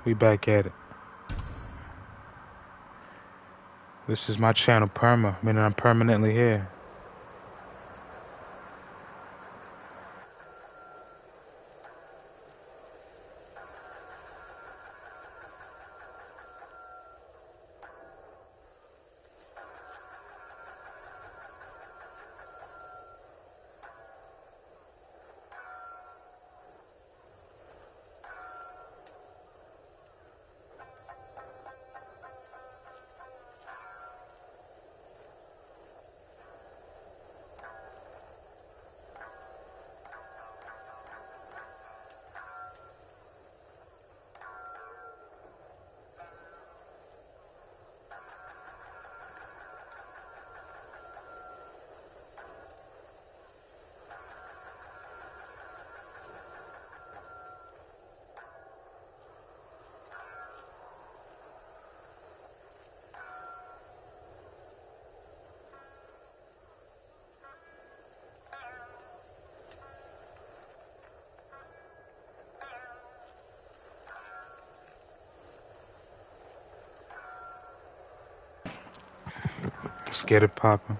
We back at it. This is my channel, Perma, meaning I'm permanently here. Let's get it poppin'.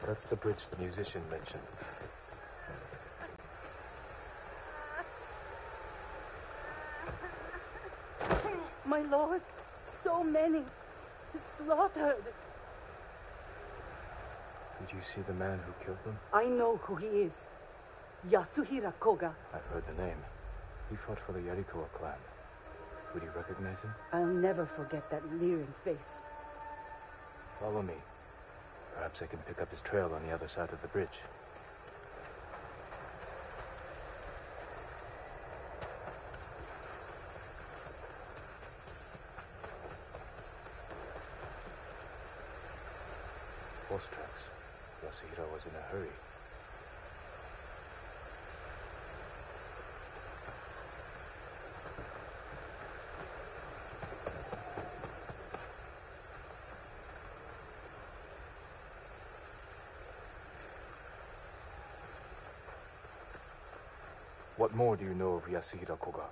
That's the bridge the musician mentioned. My lord, so many. Slaughtered. Did you see the man who killed them? I know who he is. Yasuhira Koga. I've heard the name. He fought for the Yarikawa clan. Would you recognize him? I'll never forget that leering face. Follow me. Perhaps I can pick up his trail on the other side of the bridge. Horse tracks. Yasuhira was in a hurry. What more do you know of Yasuhira Koga?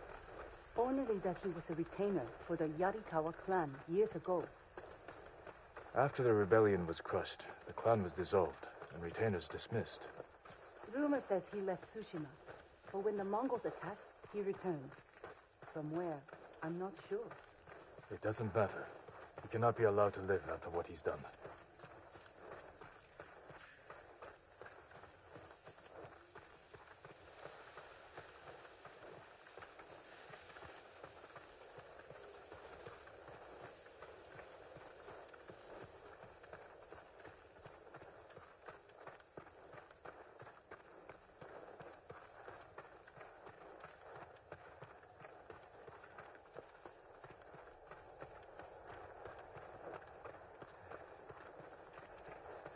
Only that he was a retainer for the Yarikawa clan years ago. After the rebellion was crushed, the clan was dissolved and retainers dismissed. Rumor says he left Tsushima, but when the Mongols attacked, he returned. From where? I'm not sure. It doesn't matter. He cannot be allowed to live after what he's done.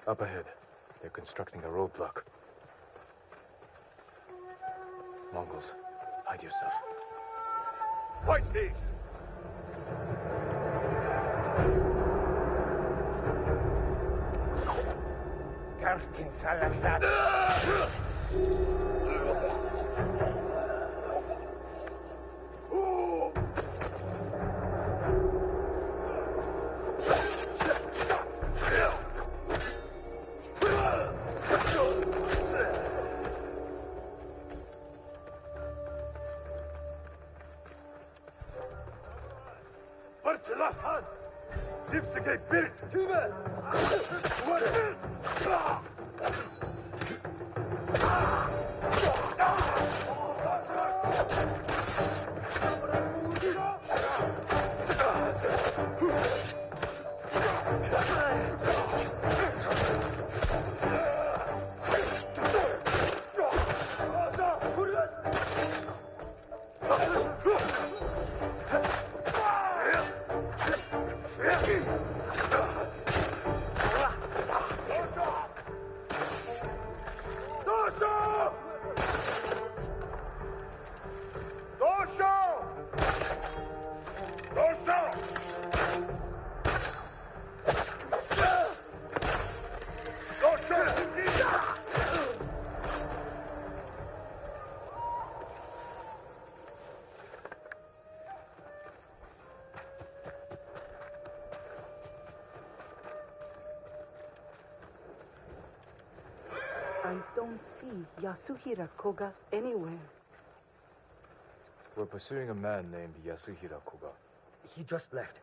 Up ahead, they're constructing a roadblock. Mongols, hide yourself. Fight me! Kartin Salashat. Parçalahan! Zipsige bir tüme! I don't see Yasuhira Koga anywhere. We're pursuing a man named Yasuhira Koga. He just left.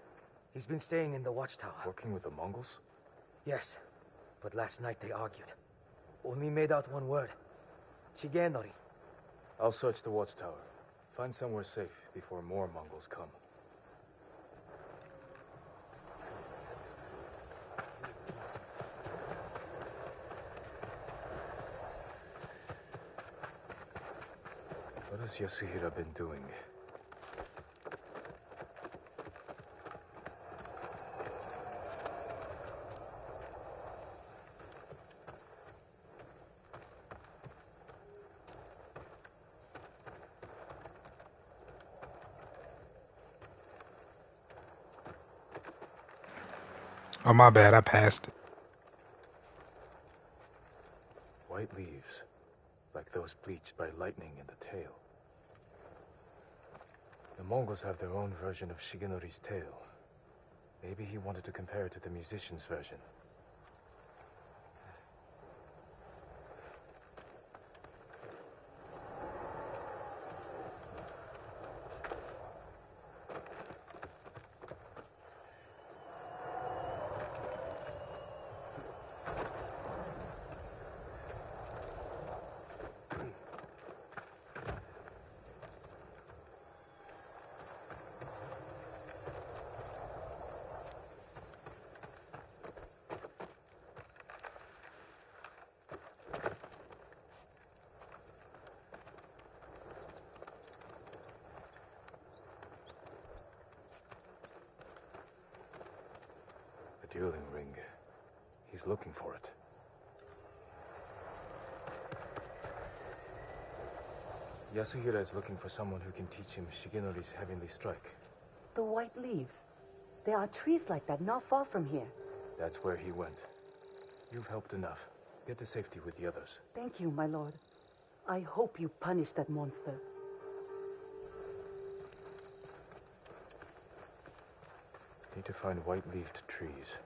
He's been staying in the watchtower. Working with the Mongols? Yes, but last night they argued. Only made out one word. Shigenori. I'll search the watchtower. Find somewhere safe before more Mongols come. What has Yasuhira been doing? Oh, my bad. I passed it. White leaves, like those bleached by lightning in the tail. The Mongols have their own version of Shigenori's tale. Maybe he wanted to compare it to the musician's version. The dueling ring. He's looking for it. Yasuhira is looking for someone who can teach him Shigenori's heavenly strike. The white leaves. There are trees like that not far from here. That's where he went. You've helped enough. Get to safety with the others. Thank you, my lord. I hope you punish that monster. Need to find white-leafed trees.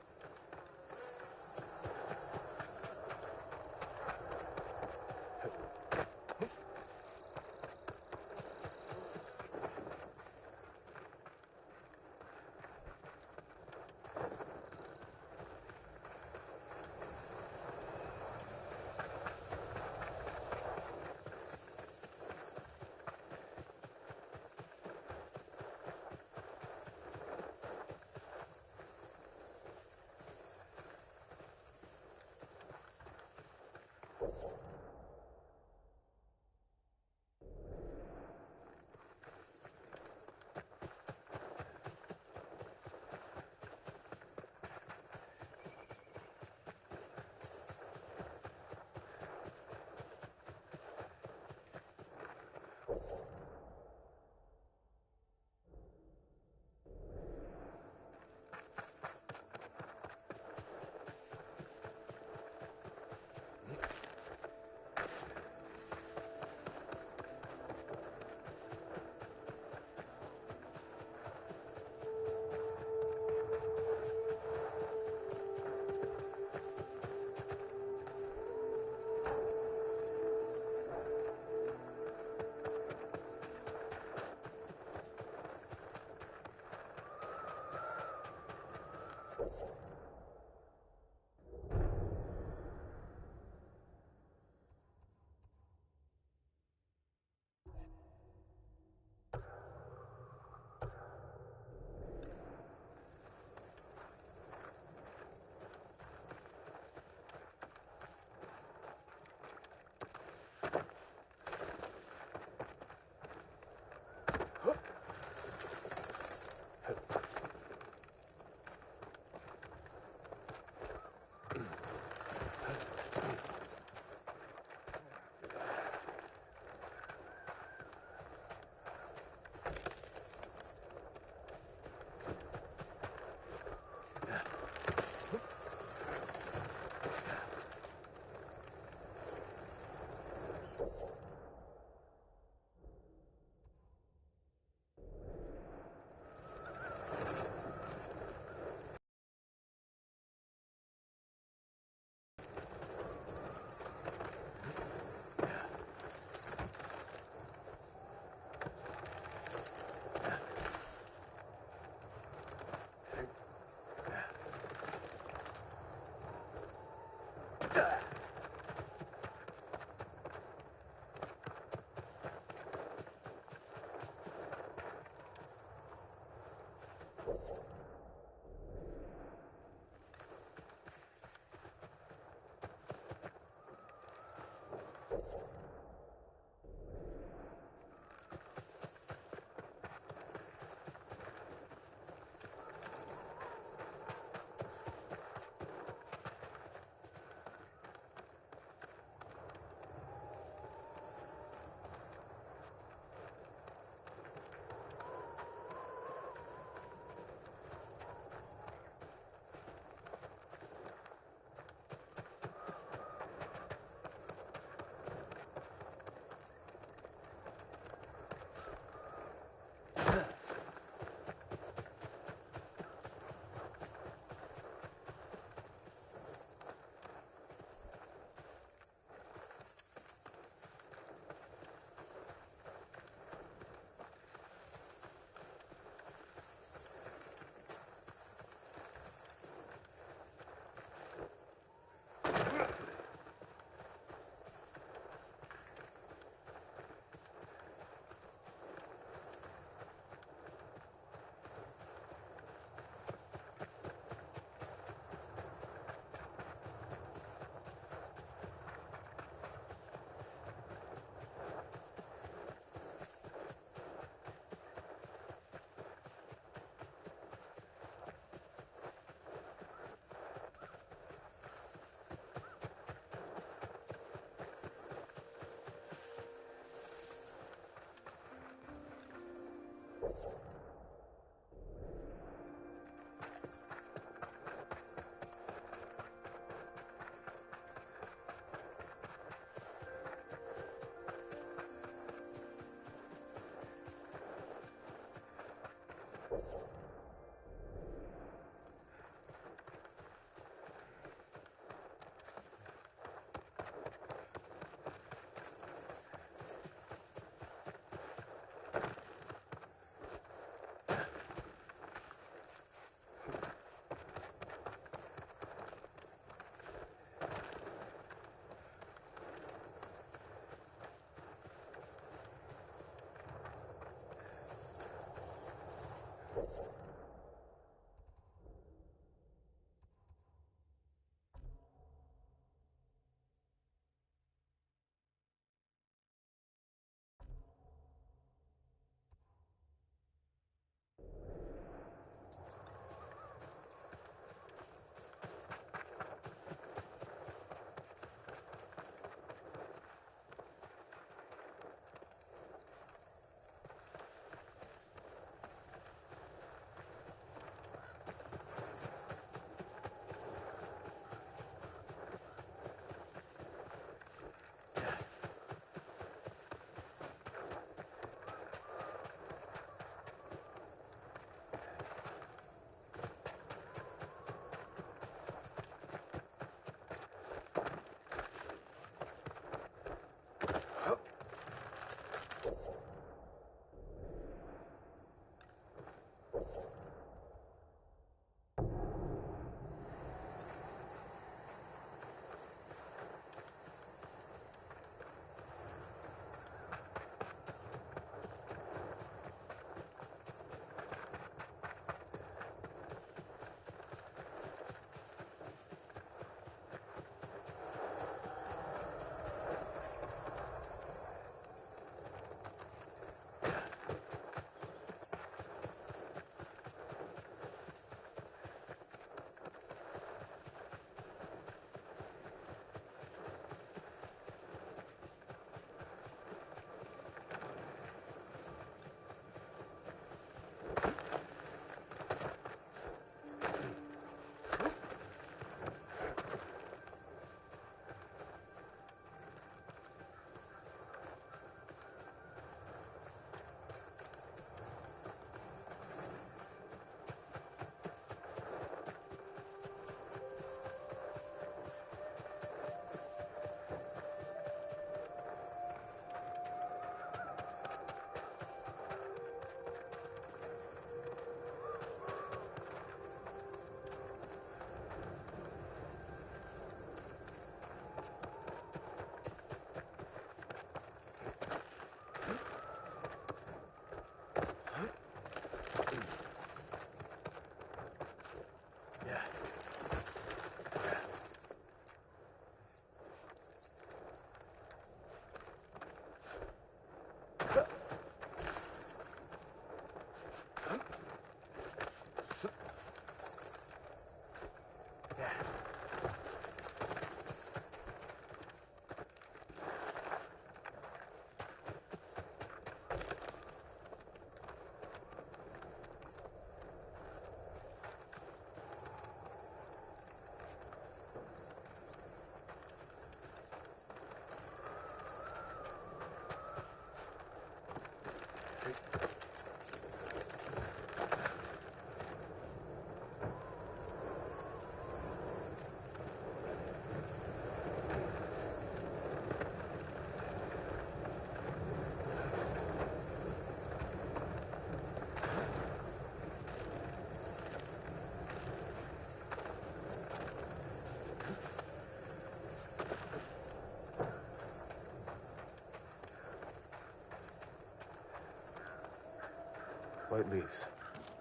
White leaves.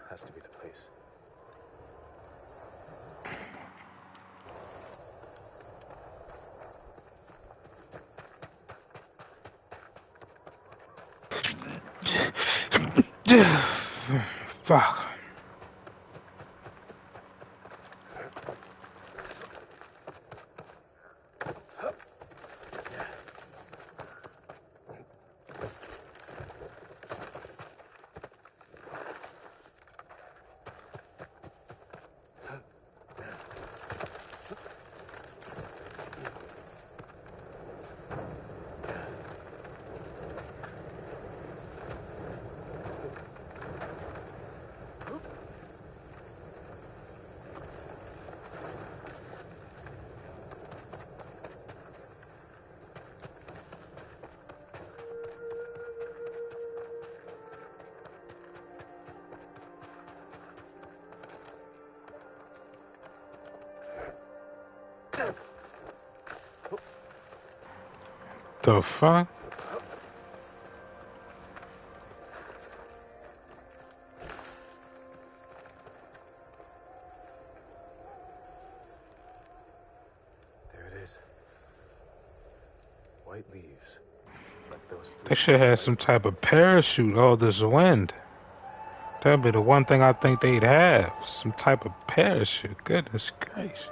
Has to be the place. Fuck. The fuck? There it is. White leaves. Like those blue. They should have some type of parachute all this wind. That'd be the one thing I think they'd have. Some type of parachute. Goodness gracious.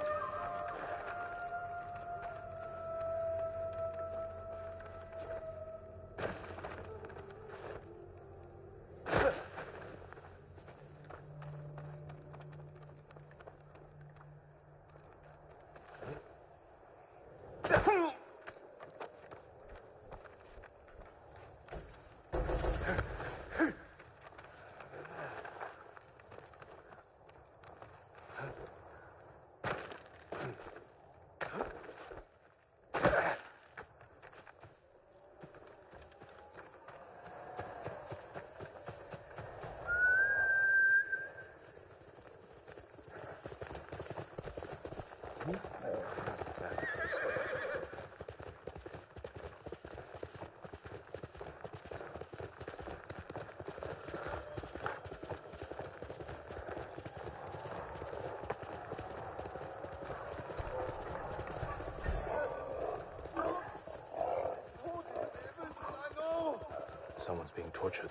That's this way. Someone's being tortured.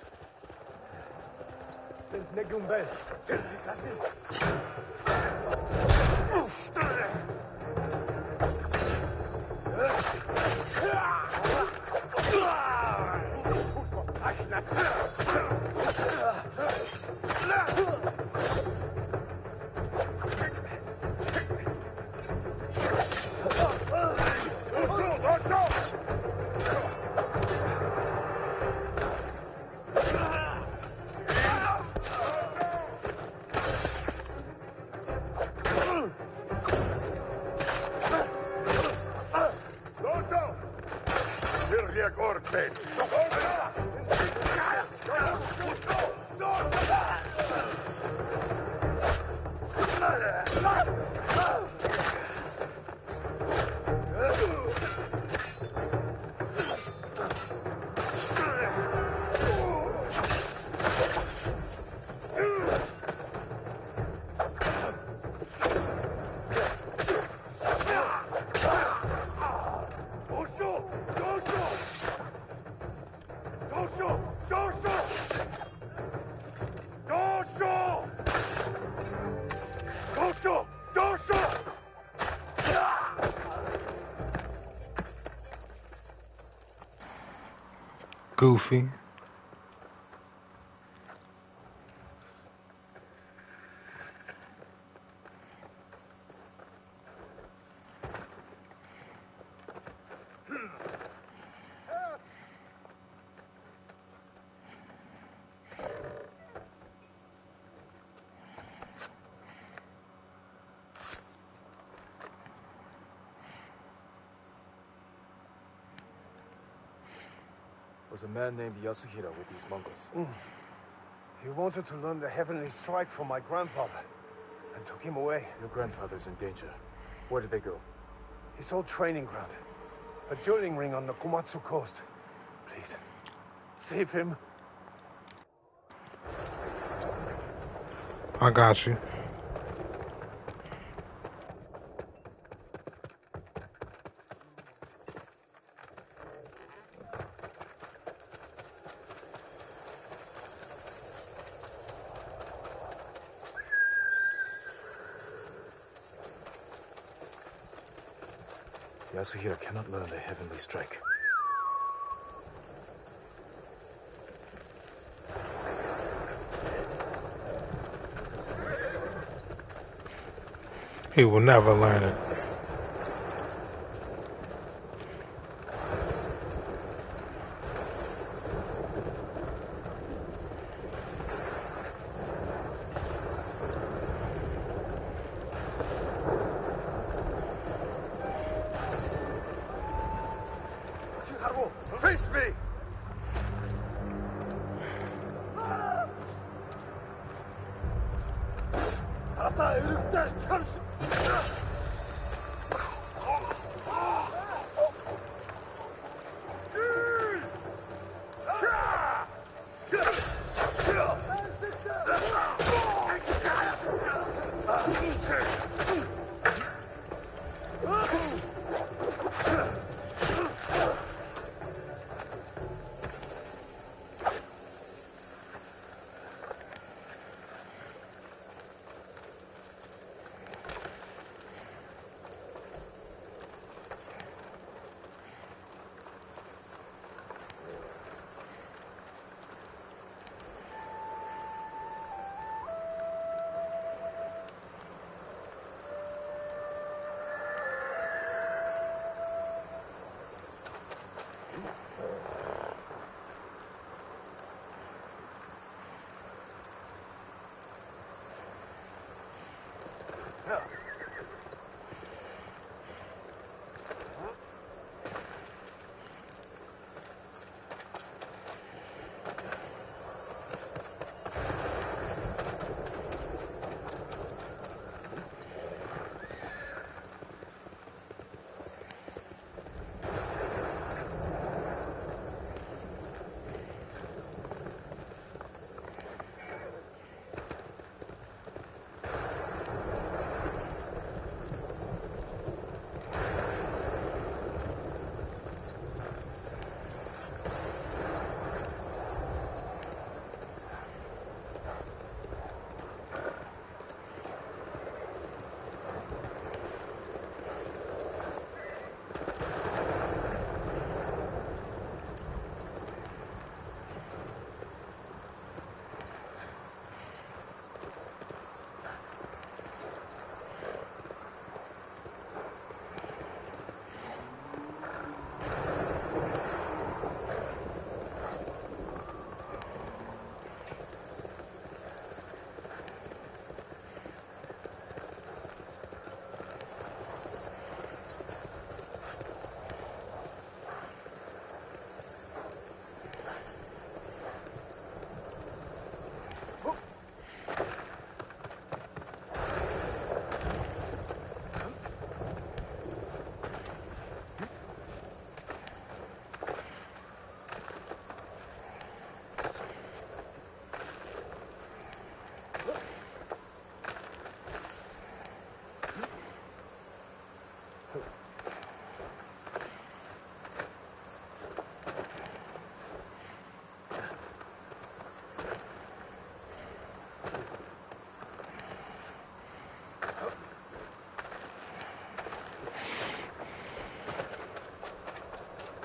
Goofy. Was a man named Yasuhira with these Mongols. He wanted to learn the heavenly strike from my grandfather, and took him away. Your grandfather's in danger. Where did they go? His old training ground. A dueling ring on the Komatsu coast. Please, save him. I got you. Yasuhira cannot learn the heavenly strike. He will never learn it. Face me! Ata örükler çarşı!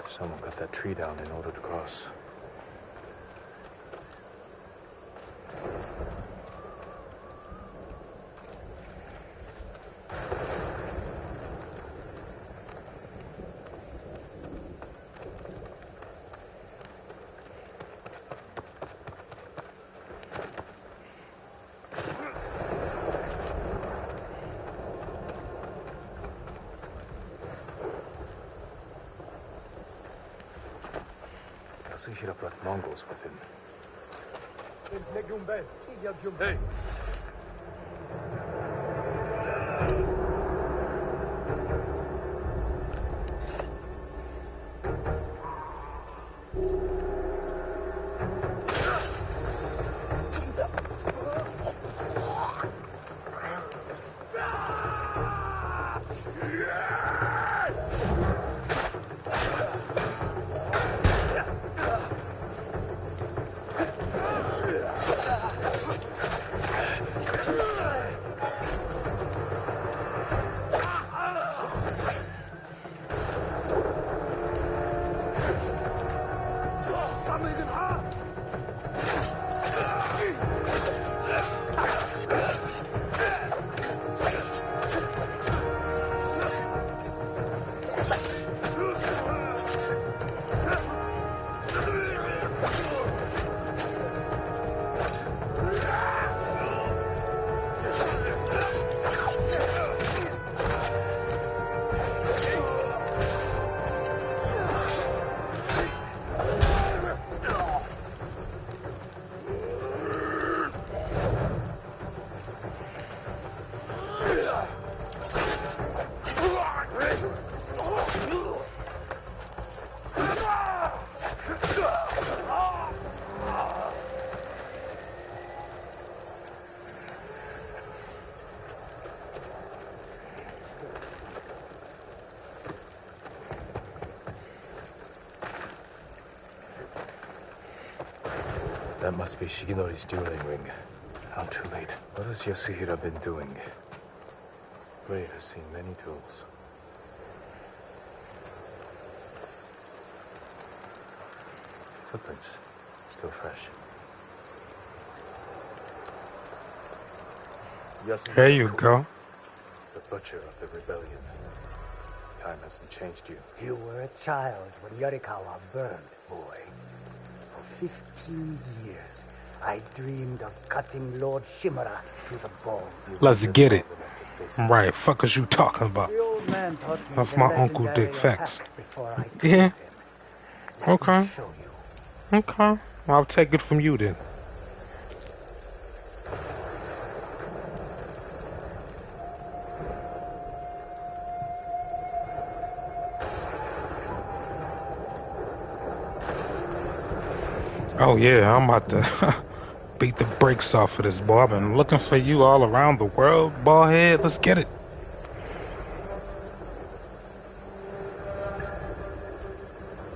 Someone cut that tree down in order to cross. Yasuhira brought Mongols with him. Hey! That must be Shigenori's dueling ring. I'm too late. What has Yasuhira been doing? Ray has seen many duels. Footprints. Still fresh. Yasuhira There you Kumo, go. the butcher of the rebellion. Time hasn't changed you. You were a child when Yarikawa burned, boy. For 15 years, I dreamed of cutting Lord Shimura to the bone. Let's get it. Right. Right, fuck is you talking about? The old man taught me Of the my Uncle legendary Dick facts. attack before I killed Yeah. him. Let me Okay. show you. Okay. I'll take it from you then. Oh yeah, I'm about to beat the brakes off of this boy. I've been looking for you all around the world, ball head. Let's get it.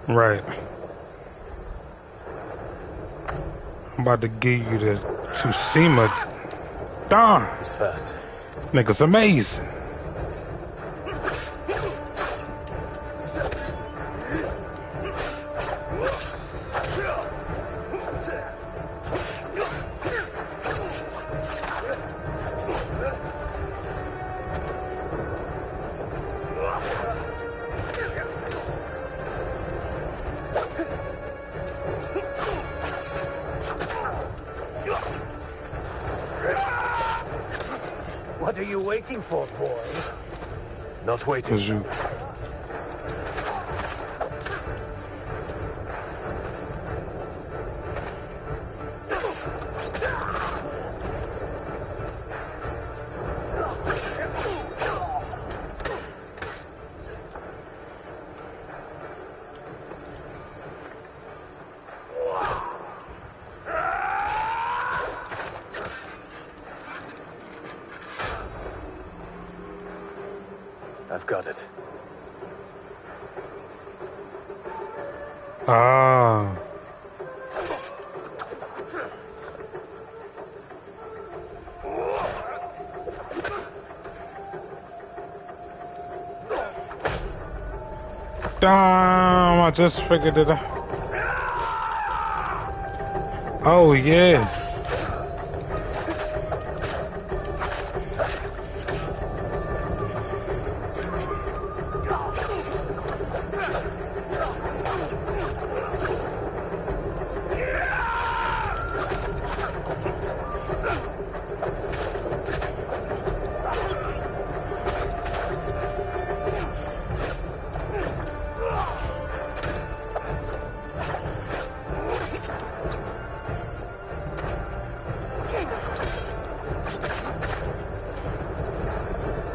Right. I'm about to give you the Tsushima. Darn. He's fast. Nigga's amazing. What are you waiting for, boy? Not waiting. 'Cause you. I've got it. Ah. Damn, I just figured it out. Oh, yeah.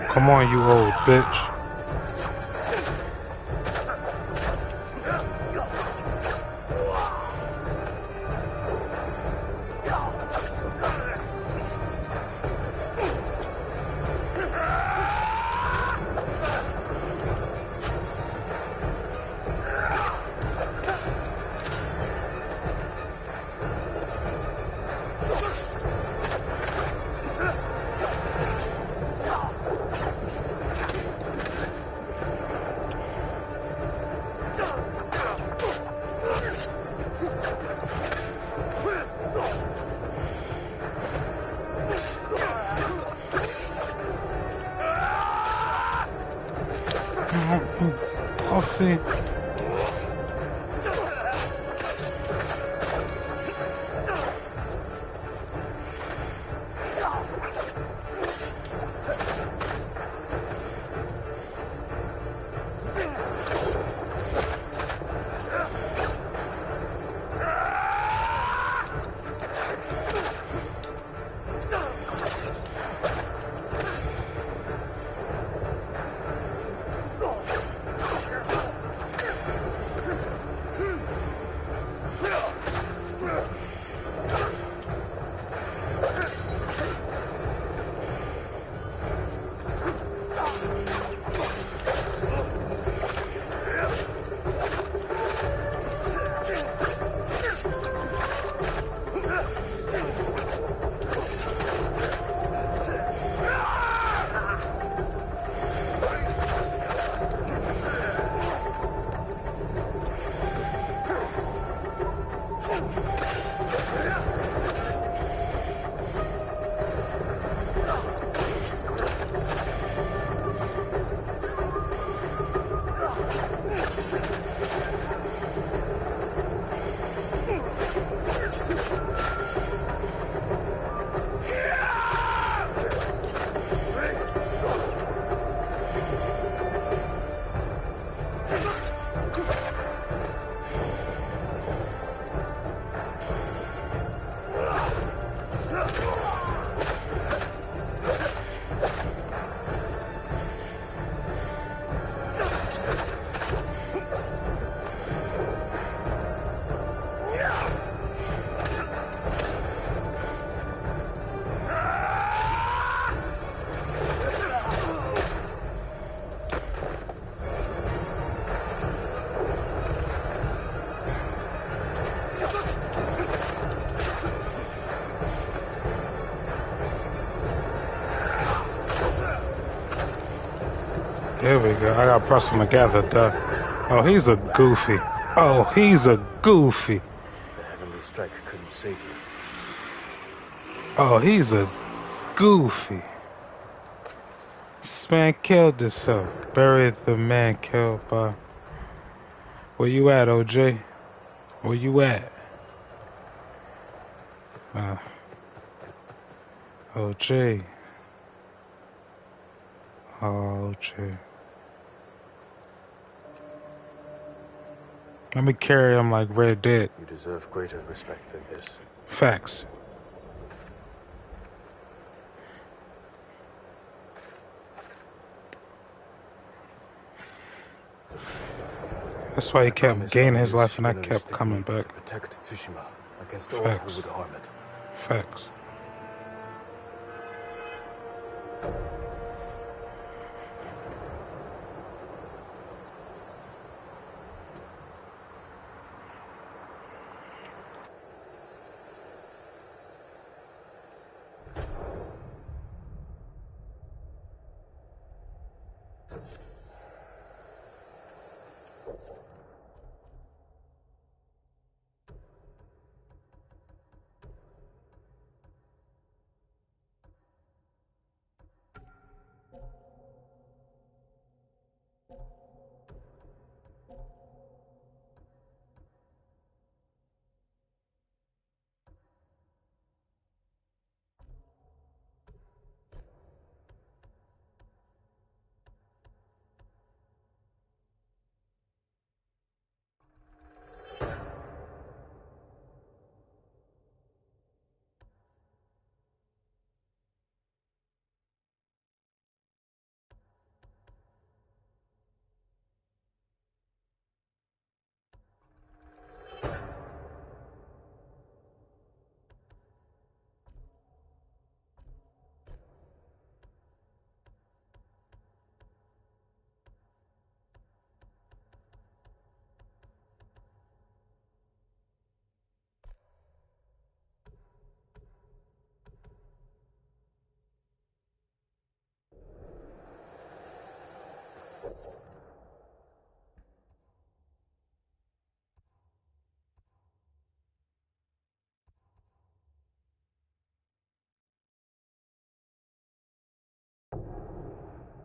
Come on, you old bitch. Pussy. Here we go. I gotta press him together. Duh. Oh, he's a goofy. Oh, he's a goofy. The heavenly strike couldn't save you. Oh, he's a goofy. This man killed himself. Buried the man killed by... Where you at, OJ? Where you at? OJ. OJ. Let me carry him like Red Dead. You deserve greater respect than this. Facts. That's why he kept gaining his life and I kept coming back. To protect Tsushima against all who would harm it. Facts.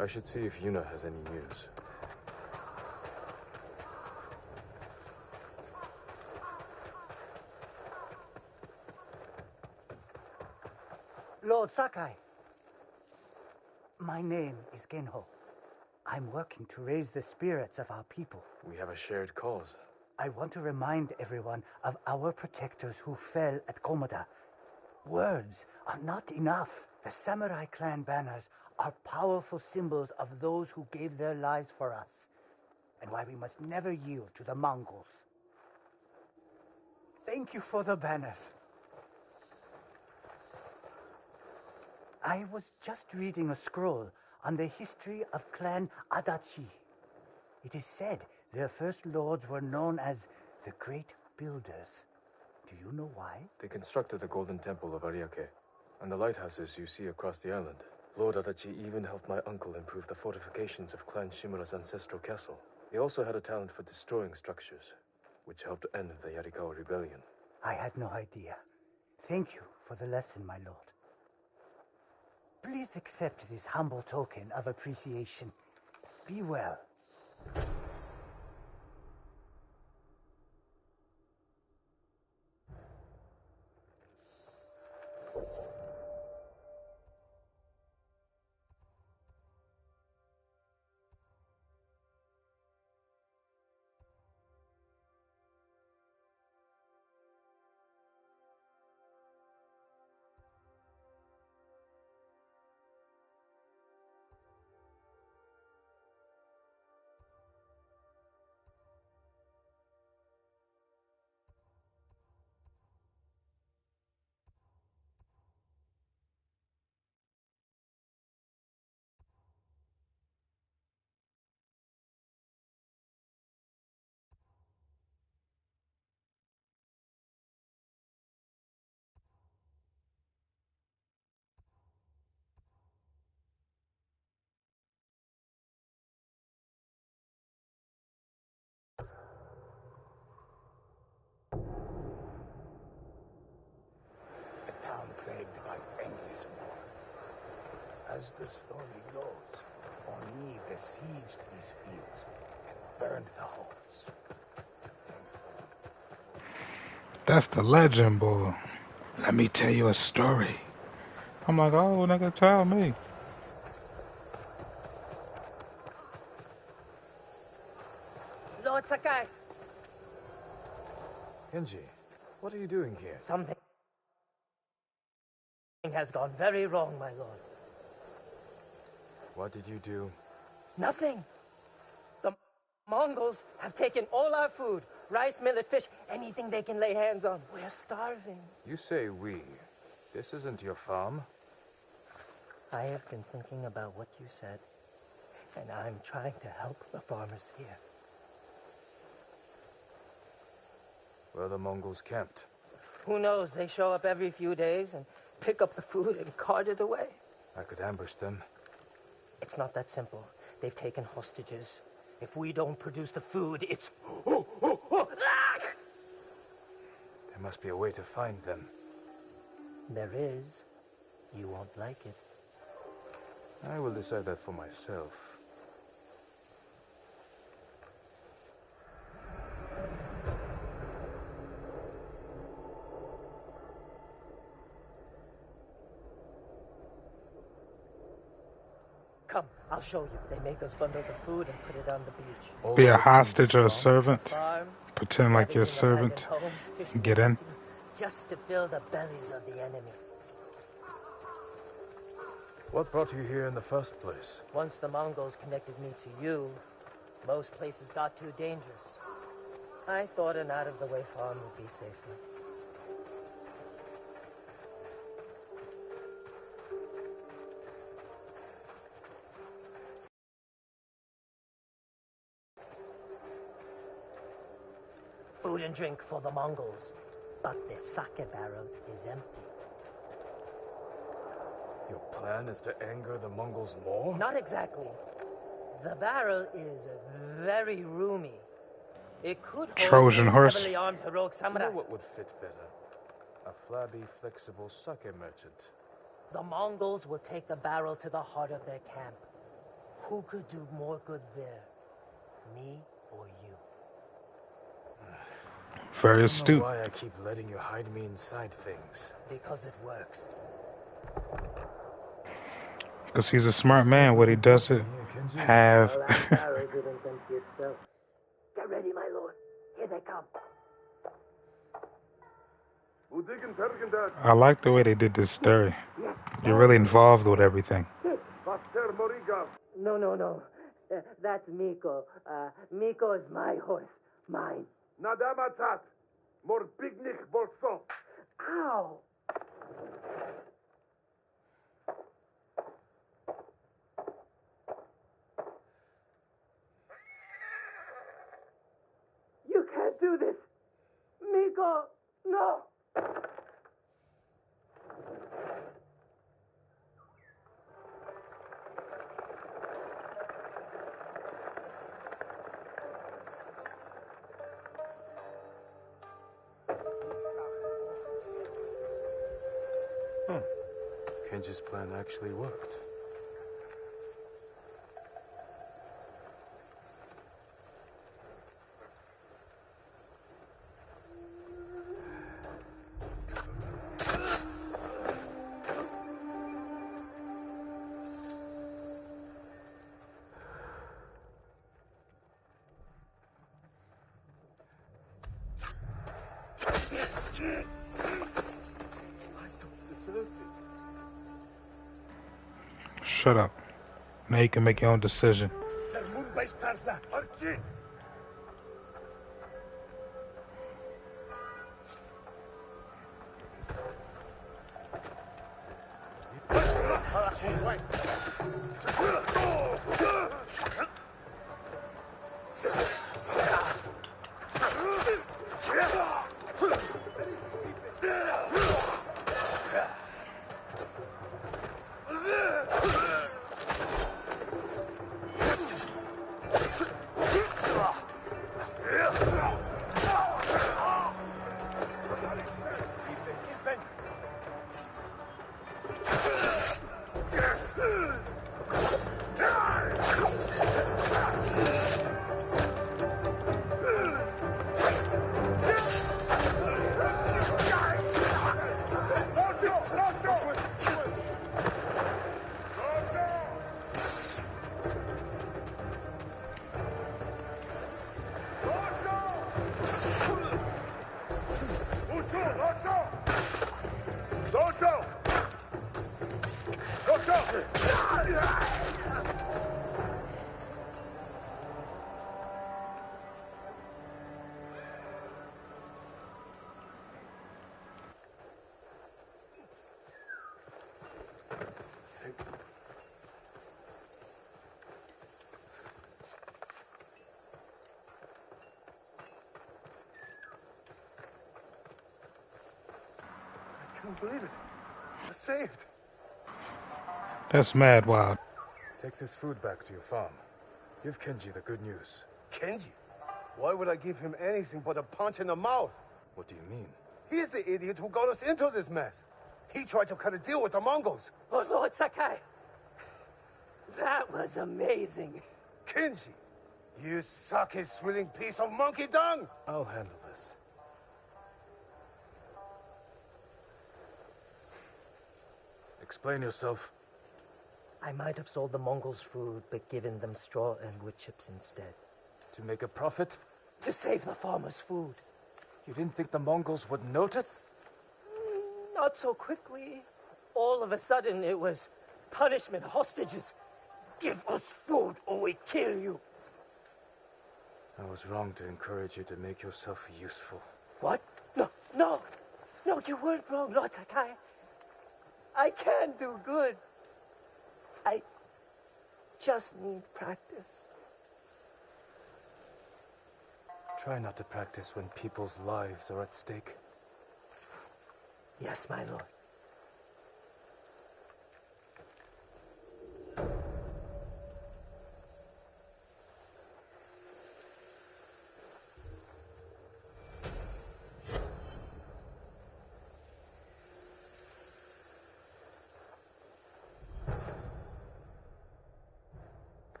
I should see if Yuna has any news. Lord Sakai. My name is Genho. I'm working to raise the spirits of our people. We have a shared cause. I want to remind everyone of our protectors who fell at Komoda. Words are not enough. The samurai clan banners are powerful symbols of those who gave their lives for us, and why we must never yield to the Mongols. Thank you for the banners. I was just reading a scroll on the history of Clan Adachi. It is said their first lords were known as the Great Builders. Do you know why? They constructed the Golden Temple of Ariake and the lighthouses you see across the island. Lord Adachi even helped my uncle improve the fortifications of Clan Shimura's ancestral castle. He also had a talent for destroying structures, which helped end the Yarikawa rebellion. I had no idea. Thank you for the lesson, my lord. Please accept this humble token of appreciation. Be well. As the story goes, Oni besieged these fields and burned the homes. That's the legend, boy. Let me tell you a story. I'm like, oh, nigga, tell me. Lord Sakai, Genji, what are you doing here? something has gone very wrong, my lord. What did you do? Nothing. The Mongols have taken all our food, rice, millet, fish, anything they can lay hands on. We're starving. You say we. This isn't your farm. I have been thinking about what you said, and I'm trying to help the farmers here. Where the Mongols camped. Who knows? They show up every few days and pick up the food and cart it away. I could ambush them. It's not that simple. They've taken hostages. If we don't produce the food, it's... There must be a way to find them. There is. You won't like it. I will decide that for myself. Come, I'll show you. They make us bundle the food and put it on the beach. All Be a right from hostage this or a farm? servant. Farm, Pretend like you're a scavenging servant. abandoned homes, fishing Get and in. hunting, just to fill the bellies of the enemy. What brought you here in the first place? Once the Mongols connected me to you, most places got too dangerous. I thought an out-of-the-way farm would be safer. Food and drink for the Mongols, but the sake barrel is empty. Your plan is to anger the Mongols more? Not exactly. The barrel is very roomy. It could hold Trojan a horse. heavily armed heroic You samurai. know what would fit better? A flabby, flexible sake merchant. The Mongols will take the barrel to the heart of their camp. Who could do more good there? Me or you? Very I don't know astute. why I keep letting you hide me inside things. Because it works. Because he's a smart man. What he doesn't have. barrel didn't empty itself. Get ready, my lord. Here they come. I like the way they did this story. You're really involved with everything. No. That's Miko. Miko is my horse. Mine. Nadamatat, morbignik bolson. Ow! You can't do this! Miko! No! Kenji's plan actually worked. Shut up. Now you can make your own decision. I can't believe it. I saved. That's mad wild. Take this food back to your farm. Give Kenji the good news. Kenji? Why would I give him anything but a punch in the mouth? What do you mean? He's the idiot who got us into this mess. He tried to cut a deal with the Mongols. Oh, Lord Sakai. That was amazing. Kenji, you sake-swilling piece of monkey dung! I'll handle this. Explain yourself. I might have sold the Mongols food, but given them straw and wood chips instead. To make a profit? To save the farmers' food. You didn't think the Mongols would notice? Not so quickly. All of a sudden, it was punishment, hostages. Give us food or we kill you. I was wrong to encourage you to make yourself useful. What? No, you weren't wrong, Lord Sakai. I can do good. I just need practice. Try not to practice when people's lives are at stake. Yes, my lord.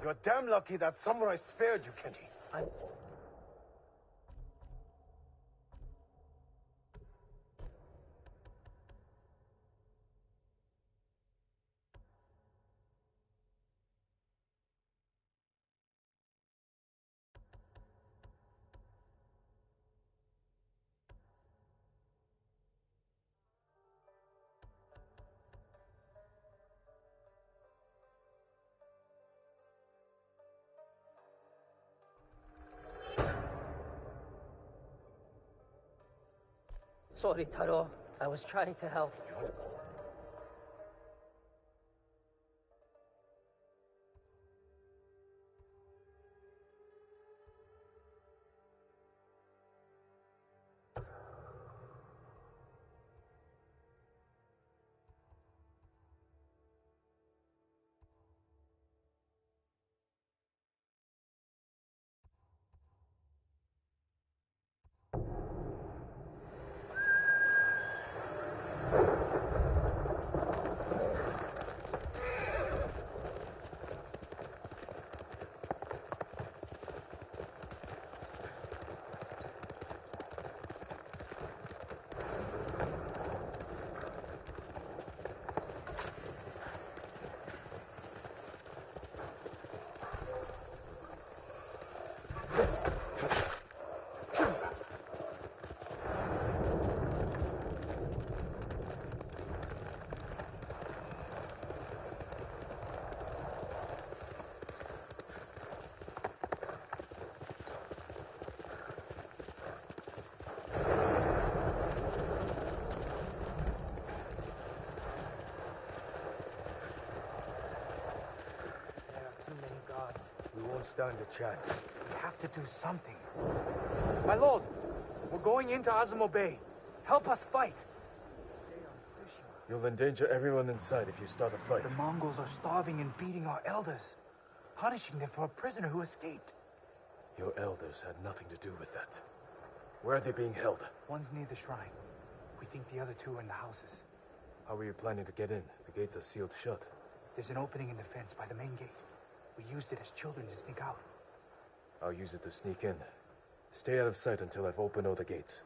You're damn lucky that samurai spared you, Kenji. Sorry, Taro. I was trying to help. We won't stand a chance. We have to do something. My lord, we're going into Azamo Bay. Help us fight. Stay on Tsushima. You'll endanger everyone inside if you start a fight. The Mongols are starving and beating our elders, punishing them for a prisoner who escaped. Your elders had nothing to do with that. Where are they being held? One's near the shrine. We think the other two are in the houses. How are you planning to get in? The gates are sealed shut. There's an opening in the fence by the main gate. We used it as children to sneak out. I'll use it to sneak in. Stay out of sight until I've opened all the gates.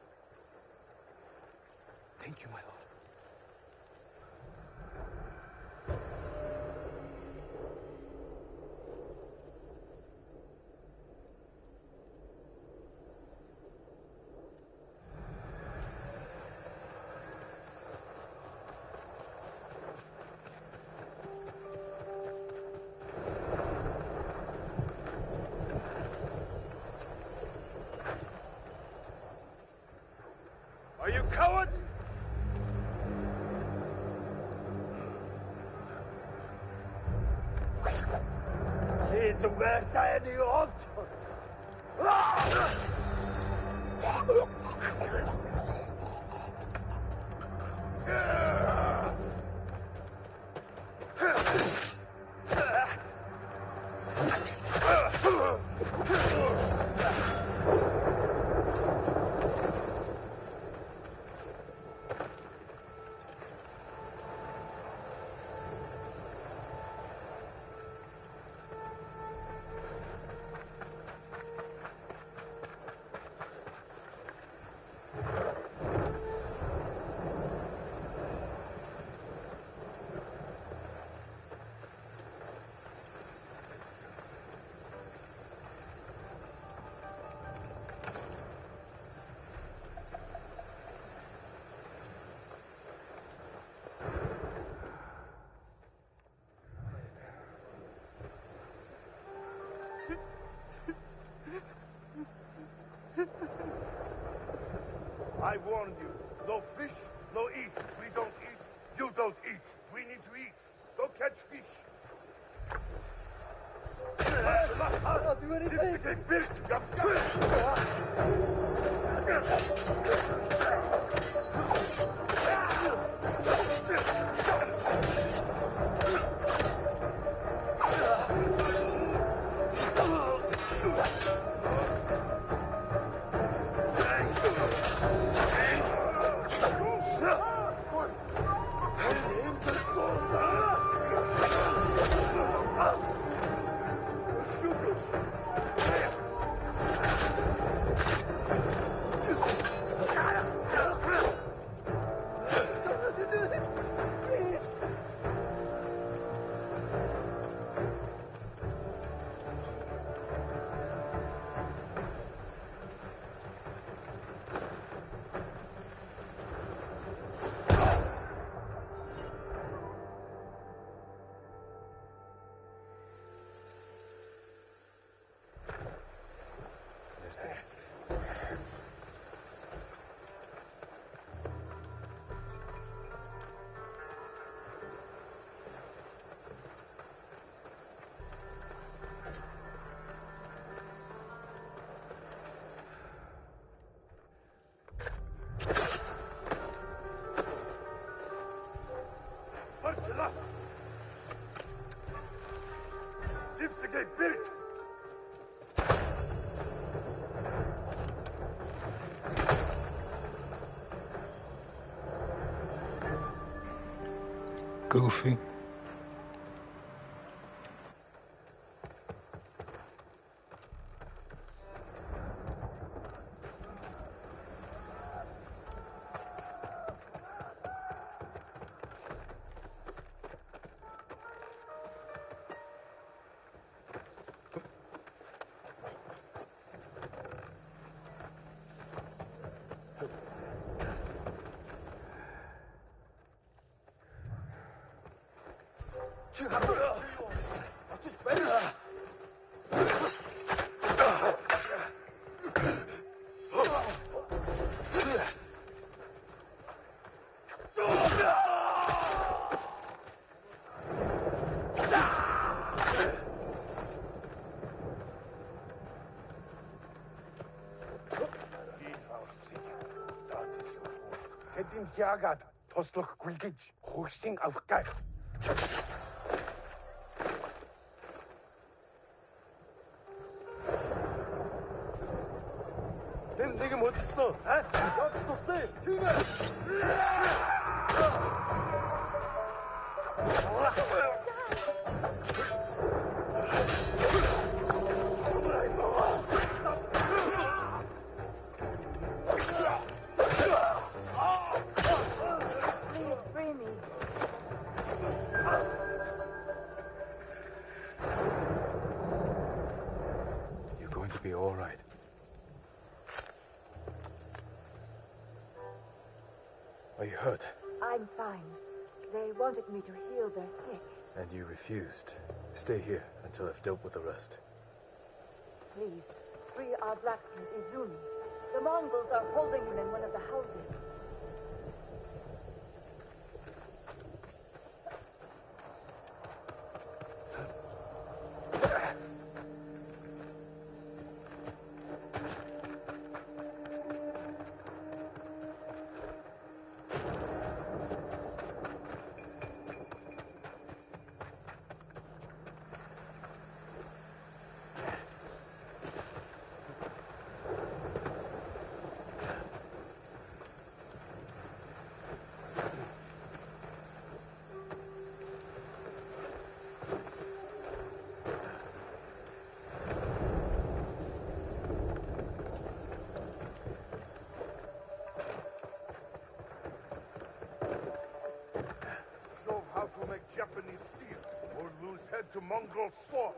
Thank you, my lord. It's a werta any odds. I warned you. No fish, no eat. We don't eat. You don't eat. We need to eat. Go catch fish. I'll do anything. Goofy. Хэдийн яагаад туслахгүй гэж хөгшин авах. Тэр нэг юм хөдөлсөн. Явж туслая. Тиймээ. Be all right. Are you hurt? I'm fine. They wanted me to heal their sick. And you refused. Stay here until I've dealt with the rest. Please, free our blacksmith, Izumi. The Mongols are holding him in one of the houses. led to Mongol sword.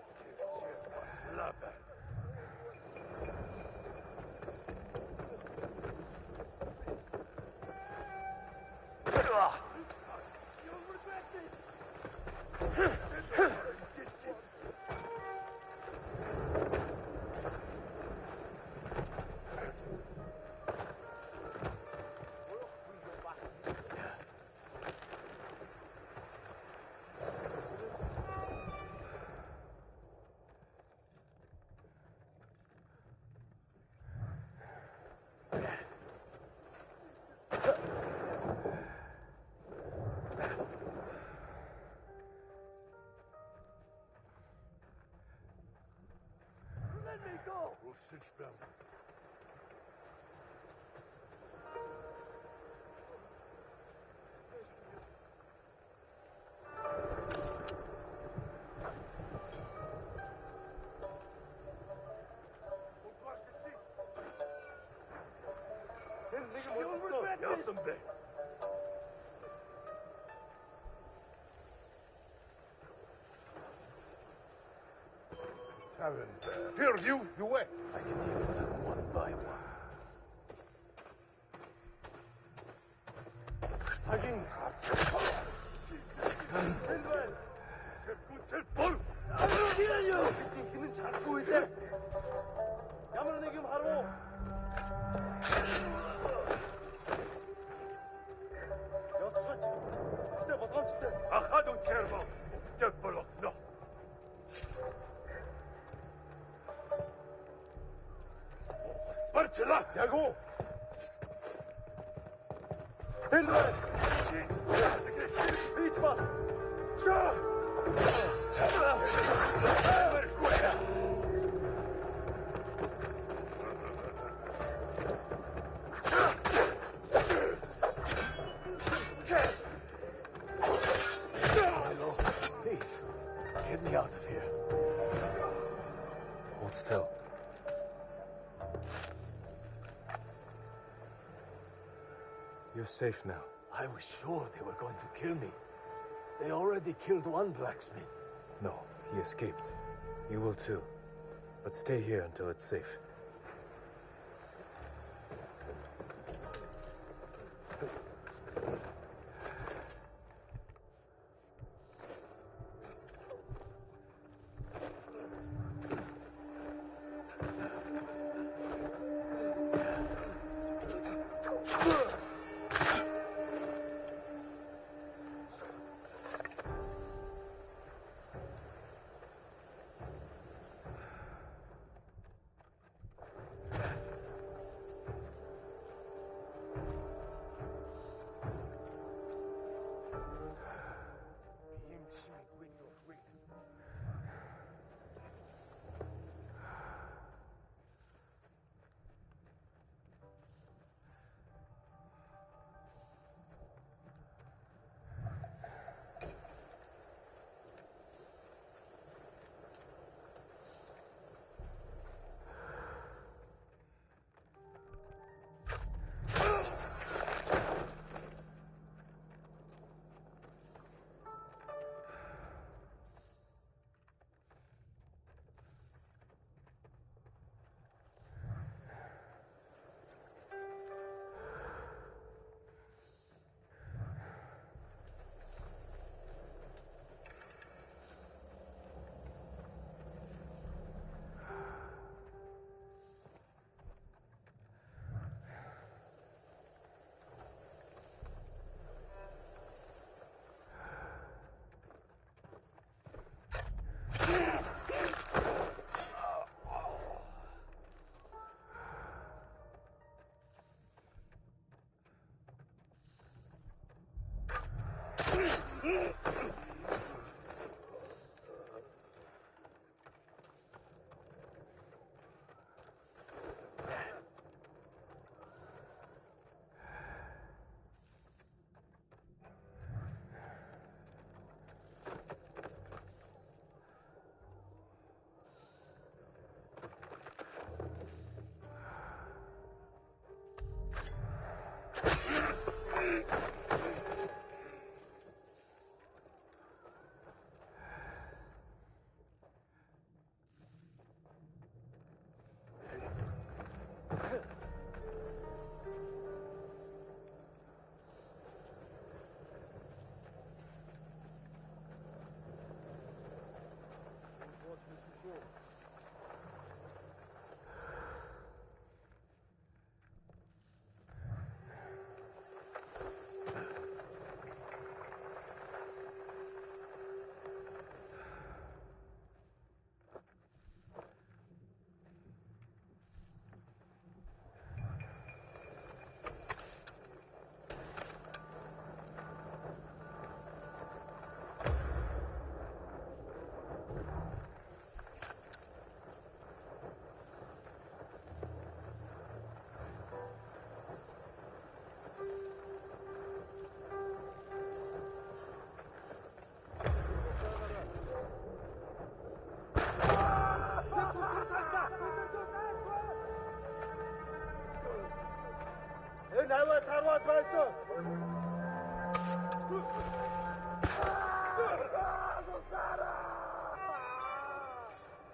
Here, you wait. I can deal with them one by one. أخذوا تيربو جبلوا له برتلا ياغو هندوان هيç bas Please, get me out of here. Hold still. You're safe now. I was sure they were going to kill me. They already killed one blacksmith. No, he escaped. You will too. But stay here until it's safe.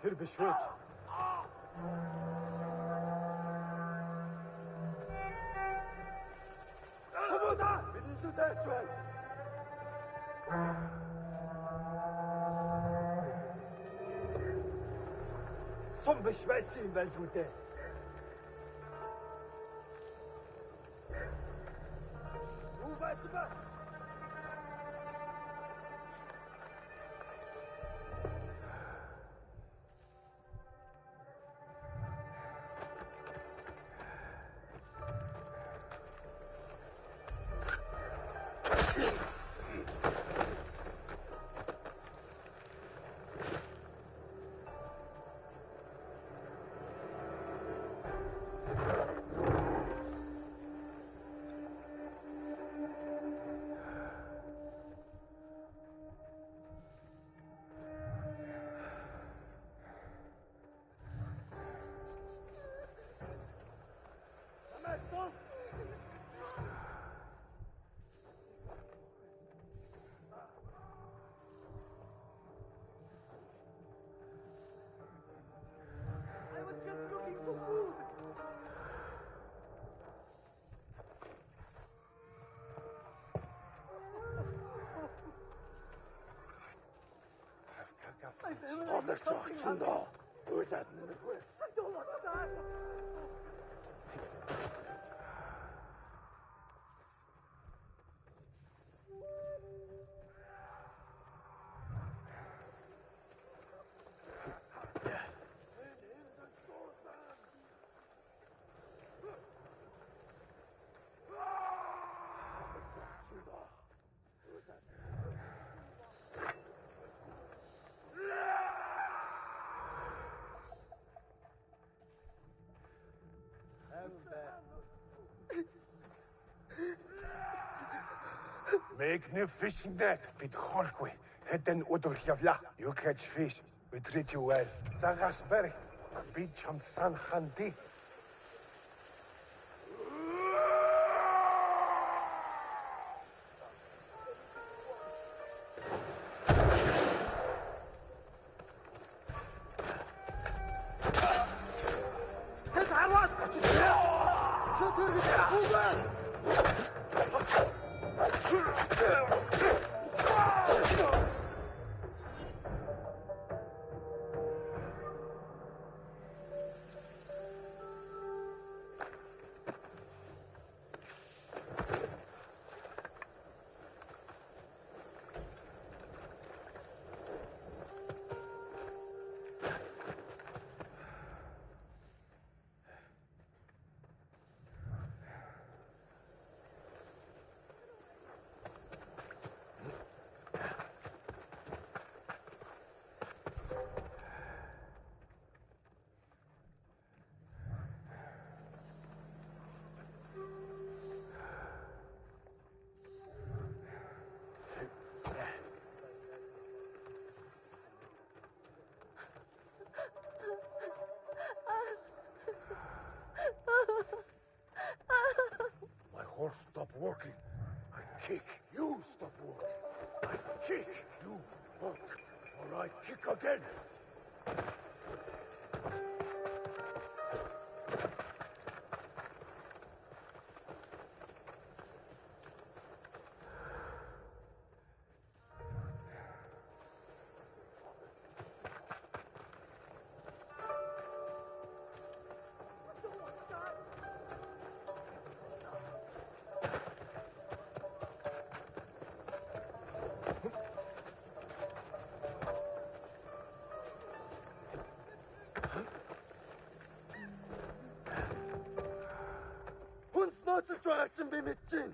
Hier beschwört. Svoboda! Vidím tu tešťuel! Som beschweißen, weil du der. Du weißt was? I was just looking for food. Onderzocht Hoe is dat nu met me? I don't want to die. Make new fishing net with Horkwe. Head then Udurjavla. You catch fish. We treat you well. Zagasberry. Beach on San Handi. My horse stopped working. I kick. You stop working. I kick. You work. All right, kick again. Uns not distraction be mit Jin.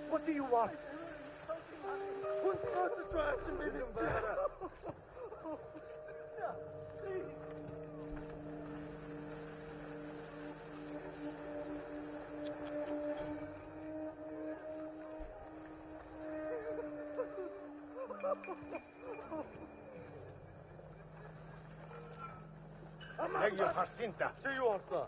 What do you want? Uns not distraction be mit Jin. Leg your Jacinta. Czy Jorsa?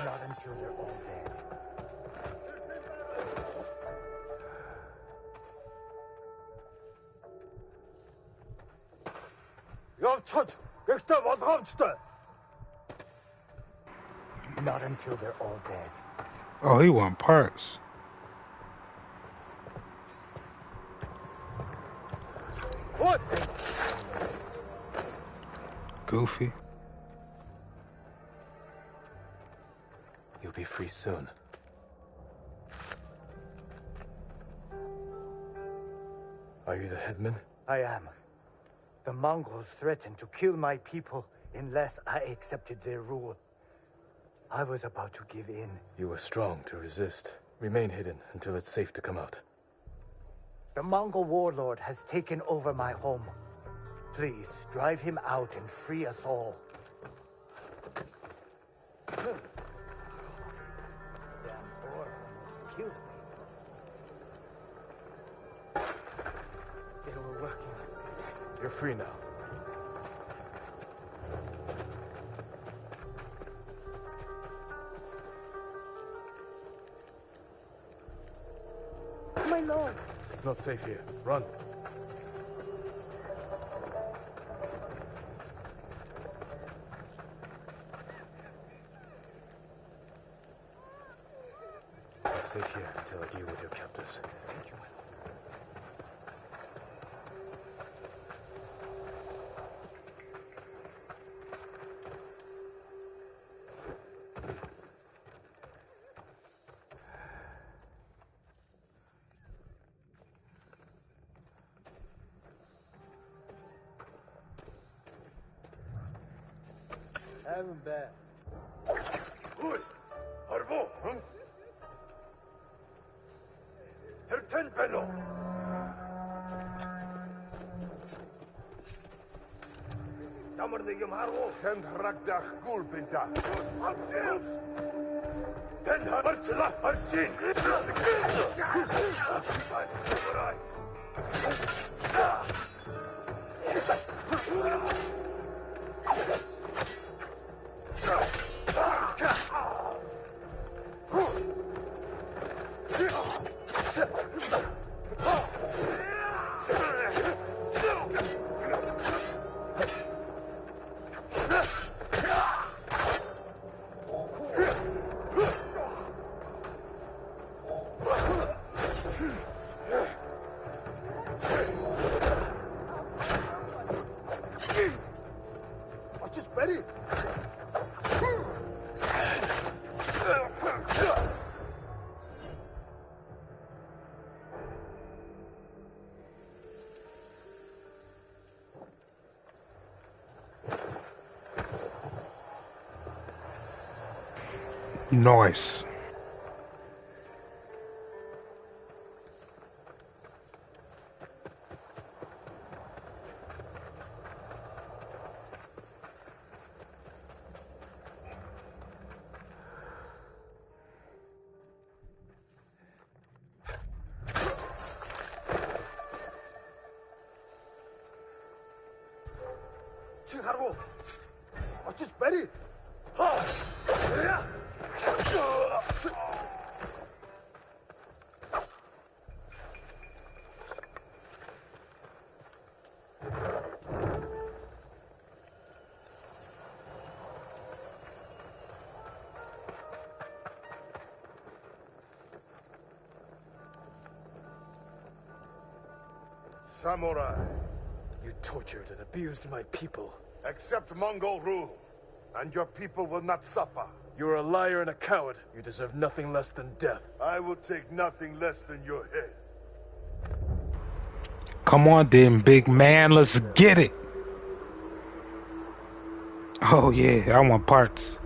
Not until they're all dead. явцад гэхдээ болгоомжтой. Not until they're all dead. Oh, he want parts. What? Goofy. You'll be free soon. Are you the headman? I am. The Mongols threatened to kill my people unless I accepted their rule. I was about to give in. You were strong to resist. Remain hidden until it's safe to come out. The Mongol warlord has taken over my home. Please, drive him out and free us all. Damn boar almost killed me. They were working us to death. You're free now. My lord! It's not safe here. Run. You're safe here until I deal with your captors. Thank you, my lord. Have him back. Who's? Harbo? Terten Beno. Jammer de Harbo. Ten Ragdach Gulpinta. Artius. Ten Hartla Archin. Nice. Harbo. Artius Berry. Samurai. You tortured and abused my people. Accept Mongol rule, and your people will not suffer. You're a liar and a coward. You deserve nothing less than death. I will take nothing less than your head. Come on then, big man, let's get it. Oh yeah, I want parts.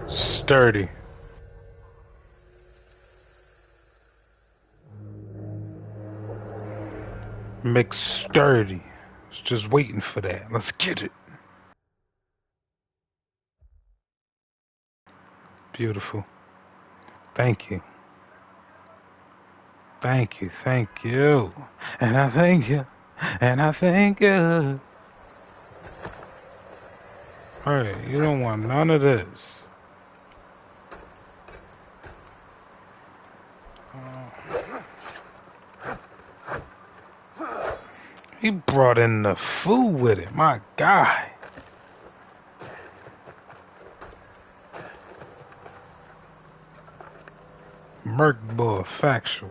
Sturdy. McSturdy. Was just waiting for that. Let's get it. Beautiful. Thank you. Thank you. Thank you. And I thank you. And I thank you. Alright, you don't want none of this. He brought in the food with it, my guy. Merc Bull factual.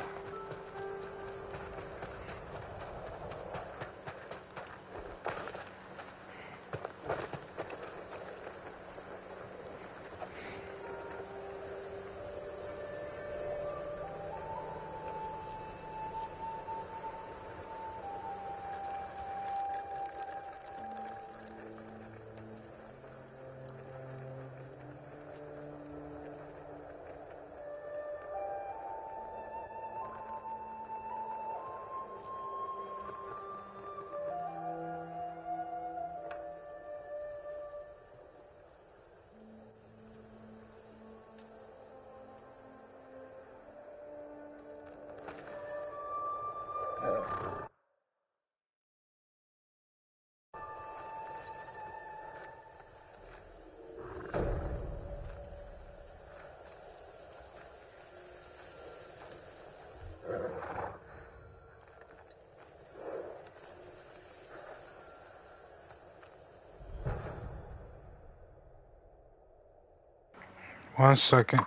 One second.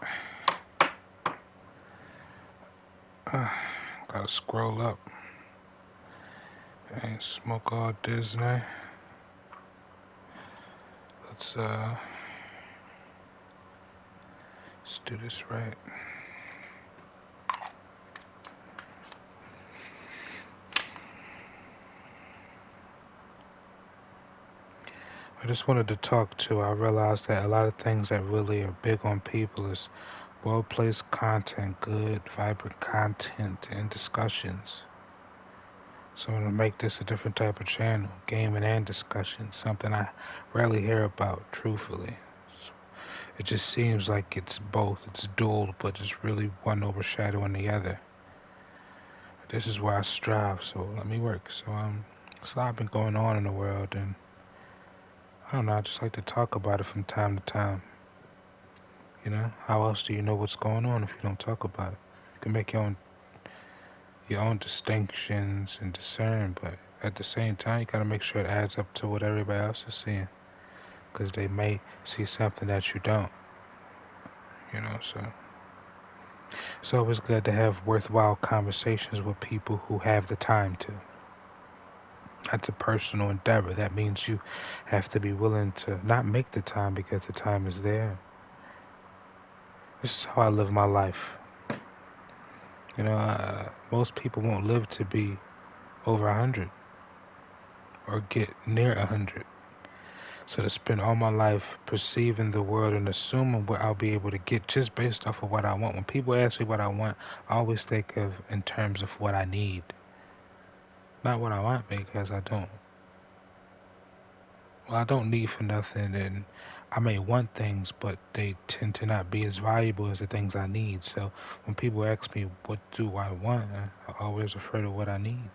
Gotta scroll up. Ain't smoke all Disney. Let's do this right. I just wanted to talk to. I realized that a lot of things that really are big on people is well-placed content, good, vibrant content, and discussions. So I'm gonna make this a different type of channel, gaming and discussion, something I rarely hear about, truthfully. It just seems like it's both, it's dual, but it's really one overshadowing the other. This is where I strive, so let me work. So there's a lot been going on in the world, and I don't know, I just like to talk about it from time to time. You know, how else do you know what's going on if you don't talk about it? You can make your own distinctions and discern, but at the same time, you gotta make sure it adds up to what everybody else is seeing, because they may see something that you don't. You know, so it's always good to have worthwhile conversations with people who have the time to. That's a personal endeavor. That means you have to be willing to not make the time because the time is there. This is how I live my life. Most people won't live to be over 100 or get near 100. So to spend all my life perceiving the world and assuming what I'll be able to get just based off of what I want. When people ask me what I want, I always think of in terms of what I need. Not what I want, because I don't. Well, I don't need for nothing, and I may want things, but they tend to not be as valuable as the things I need. So when people ask me what do I want, I always refer to what I need.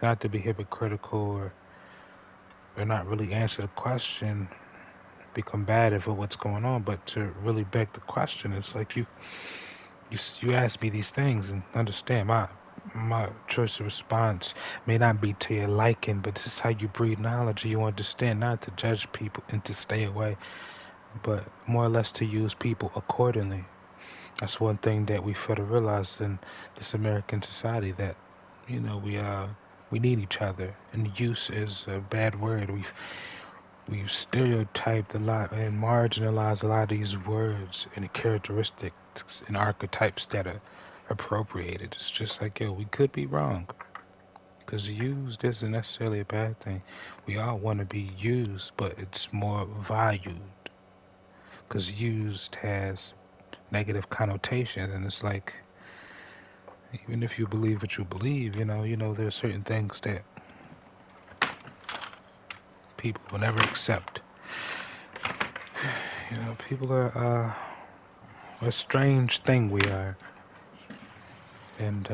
Not to be hypocritical or not really answer the question, be combative of what's going on, but to really beg the question. It's like you ask me these things and understand my choice of response may not be to your liking, but this is how you breed knowledge. You understand, not to judge people and to stay away, but more or less to use people accordingly. That's one thing that we fail to realize in this American society, that we need each other, and use is a bad word. We've stereotyped a lot and marginalized a lot of these words and the characteristics and archetypes that are appropriated. It's just like, we could be wrong. Because used isn't necessarily a bad thing. We all want to be used, but it's more valued. Because used has negative connotations, and it's like, even if you believe what you believe, there are certain things that people will never accept. People are a strange thing, we are. And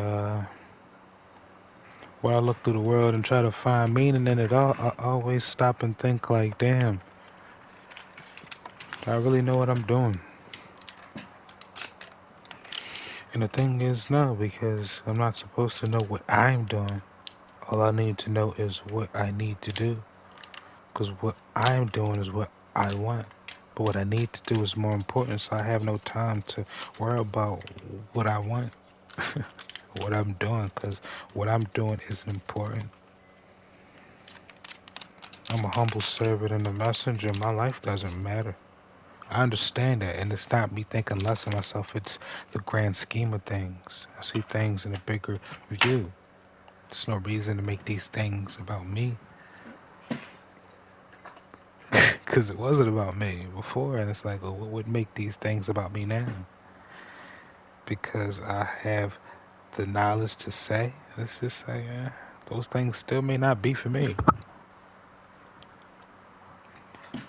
when I look through the world and try to find meaning in it all, I always stop and think like, damn, do I really know what I'm doing? And the thing is, no, because I'm not supposed to know what I'm doing. All I need to know is what I need to do. Because what I'm doing is what I want. But what I need to do is more important, so I have no time to worry about what I want. What I'm doing, because what I'm doing isn't important. I'm a humble servant and a messenger. My life doesn't matter. I understand that, and it's not me thinking less of myself. It's the grand scheme of things. I see things in a bigger view. There's no reason to make these things about me. Because it wasn't about me before, and it's like, well, what would make these things about me now? Because I have the knowledge to say, let's just say, those things still may not be for me.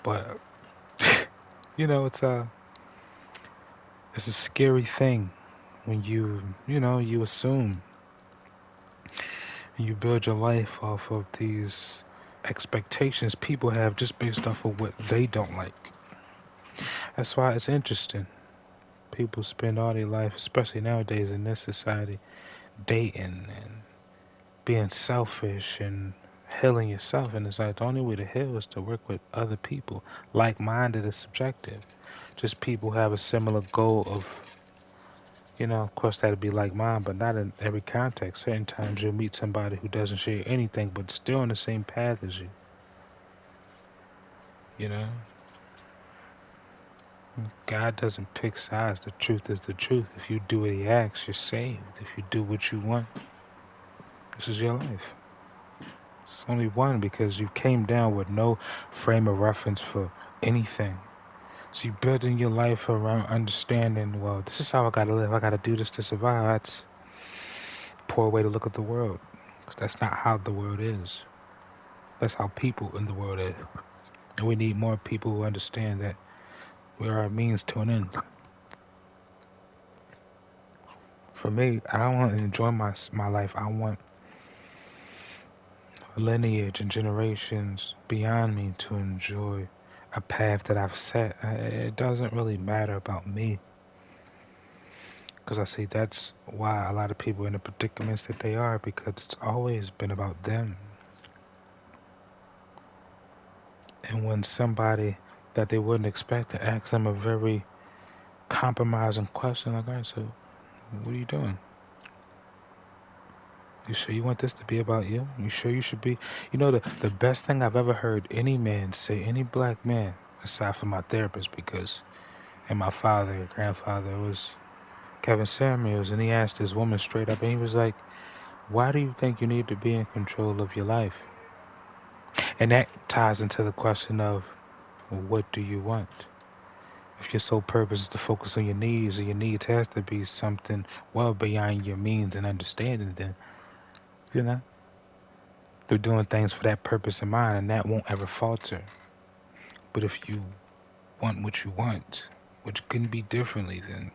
But, it's a scary thing when you assume and you build your life off of these expectations people have just based off of what they don't like. That's why it's interesting. People spend all their life, especially nowadays in this society, dating and being selfish and healing yourself. And it's like the only way to heal is to work with other people. Like-minded is subjective. Just people have a similar goal of, of course that'd be like mine, but not in every context. Certain times you'll meet somebody who doesn't share anything, but still on the same path as you. God doesn't pick sides. The truth is the truth. If you do what he asks, you're saved. If you do what you want, this is your life. It's only one, because you came down with no frame of reference for anything. So you're building your life around understanding, well, this is how I gotta live. I gotta do this to survive. That's a poor way to look at the world. Because that's not how the world is. That's how people in the world is. And we need more people who understand that we are a means to an end. For me, I don't want to enjoy my life. I want lineage and generations beyond me to enjoy a path that I've set. It doesn't really matter about me. Because I see that's why a lot of people are in the predicaments that they are, because it's always been about them. And when somebody that they wouldn't expect to ask them a very compromising question, like, all right, so what are you doing? You sure you want this to be about you? You sure you should be? You know, the best thing I've ever heard any man say, any black man, aside from my therapist, because, and my father, grandfather, was Kevin Samuels, and he asked this woman straight up, and he was like, why do you think you need to be in control of your life? And that ties into the question of, what do you want? If your sole purpose is to focus on your needs, or your needs has to be something well beyond your means and understanding, then, you know, they're doing things for that purpose in mind, and that won't ever falter. But if you want what you want, which couldn't be differently, then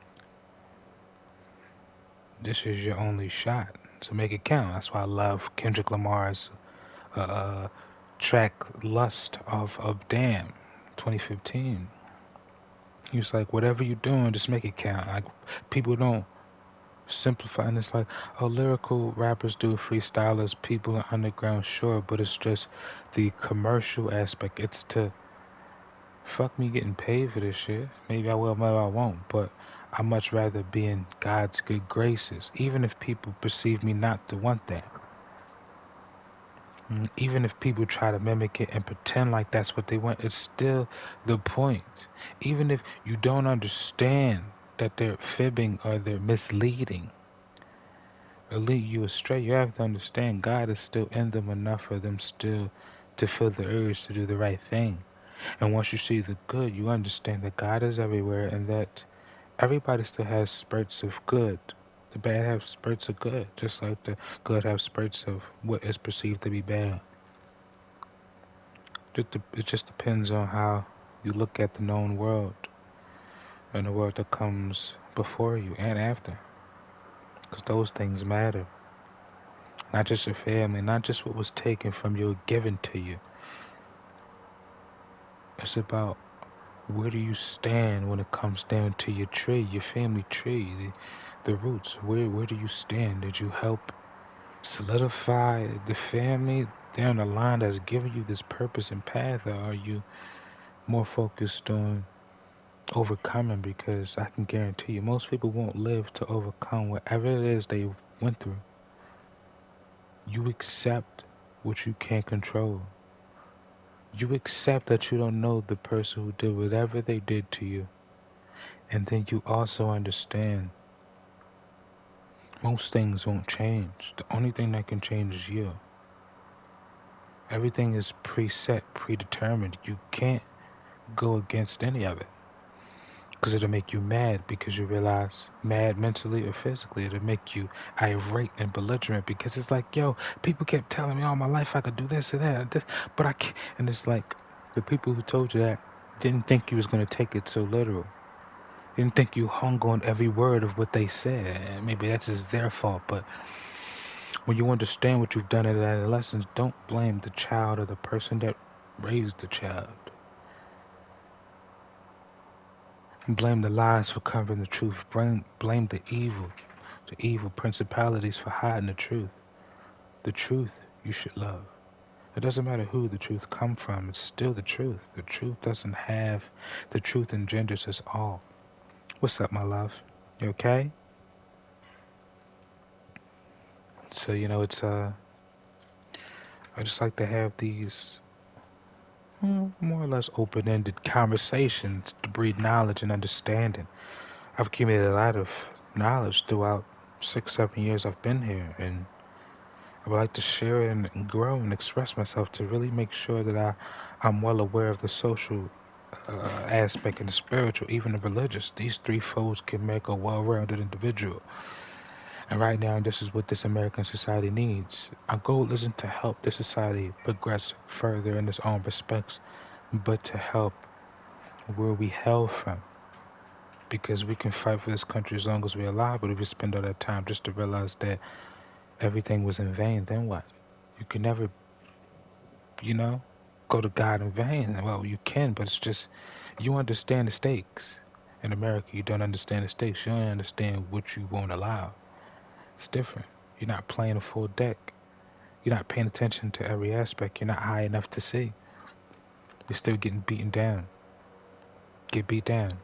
this is your only shot. So make it count. That's why I love Kendrick Lamar's track Lust of Damn, 2015. He was like, whatever you're doing, just make it count. Like, people don't simplify, and it's like, oh, lyrical rappers do, freestylers, people are underground, sure, but it's just the commercial aspect. It's to fuck me getting paid for this shit. Maybe I will, maybe I won't, but I'd much rather be in God's good graces, even if people perceive me not to want that. Even if people try to mimic it and pretend like that's what they want, it's still the point. Even if you don't understand that they're fibbing or they're misleading or lead you astray, you have to understand God is still in them enough for them still to feel the urge to do the right thing. And once you see the good, you understand that God is everywhere and that everybody still has spurts of good. The bad have spurts of good, just like the good have spurts of what is perceived to be bad. It just depends on how you look at the known world and the world that comes before you and after. Because those things matter. Not just your family, not just what was taken from you or given to you. It's about where do you stand when it comes down to your tree, your family tree, the roots. Where do you stand? Did you help solidify the family down the line that's giving you this purpose and path, or are you more focused on overcoming? Because I can guarantee you most people won't live to overcome whatever it is they went through. You accept what you can't control. You accept that you don't know the person who did whatever they did to you. And then you also understand most things won't change. The only thing that can change is you. Everything is preset, predetermined. You can't go against any of it. Because it'll make you mad because you realize, mad mentally or physically, it'll make you irate and belligerent because it's like, yo, people kept telling me all my life I could do this and that, but I can't. And it's like, the people who told you that didn't think you was going to take it so literal. Didn't think you hung on every word of what they said. And maybe that's just their fault, but when you understand what you've done at adolescence, don't blame the child or the person that raised the child. Blame the lies for covering the truth. Blame the evil principalities for hiding the truth. The truth you should love. It doesn't matter who the truth come from, it's still the truth. The truth doesn't have, the truth engenders us all. What's up, my love? You okay? So, it's, I just like to have these more or less open-ended conversations to breed knowledge and understanding. I've accumulated a lot of knowledge throughout 6, 7 years I've been here, and I would like to share it and grow and express myself to really make sure that I'm well aware of the social aspect and the spiritual, even the religious. These three folds can make a well-rounded individual. And right now, this is what this American society needs. Our goal isn't to help this society progress further in its own respects, but to help where we hail from. Because we can fight for this country as long as we're alive, but if we spend all that time just to realize that everything was in vain, then what? You can never, go to God in vain. Well, you can, but it's just, you understand the stakes. In America, you don't understand the stakes. You don't understand what you won't allow. It's different. You're not playing a full deck. You're not paying attention to every aspect. You're not high enough to see. You're still getting beaten down. Get beat down.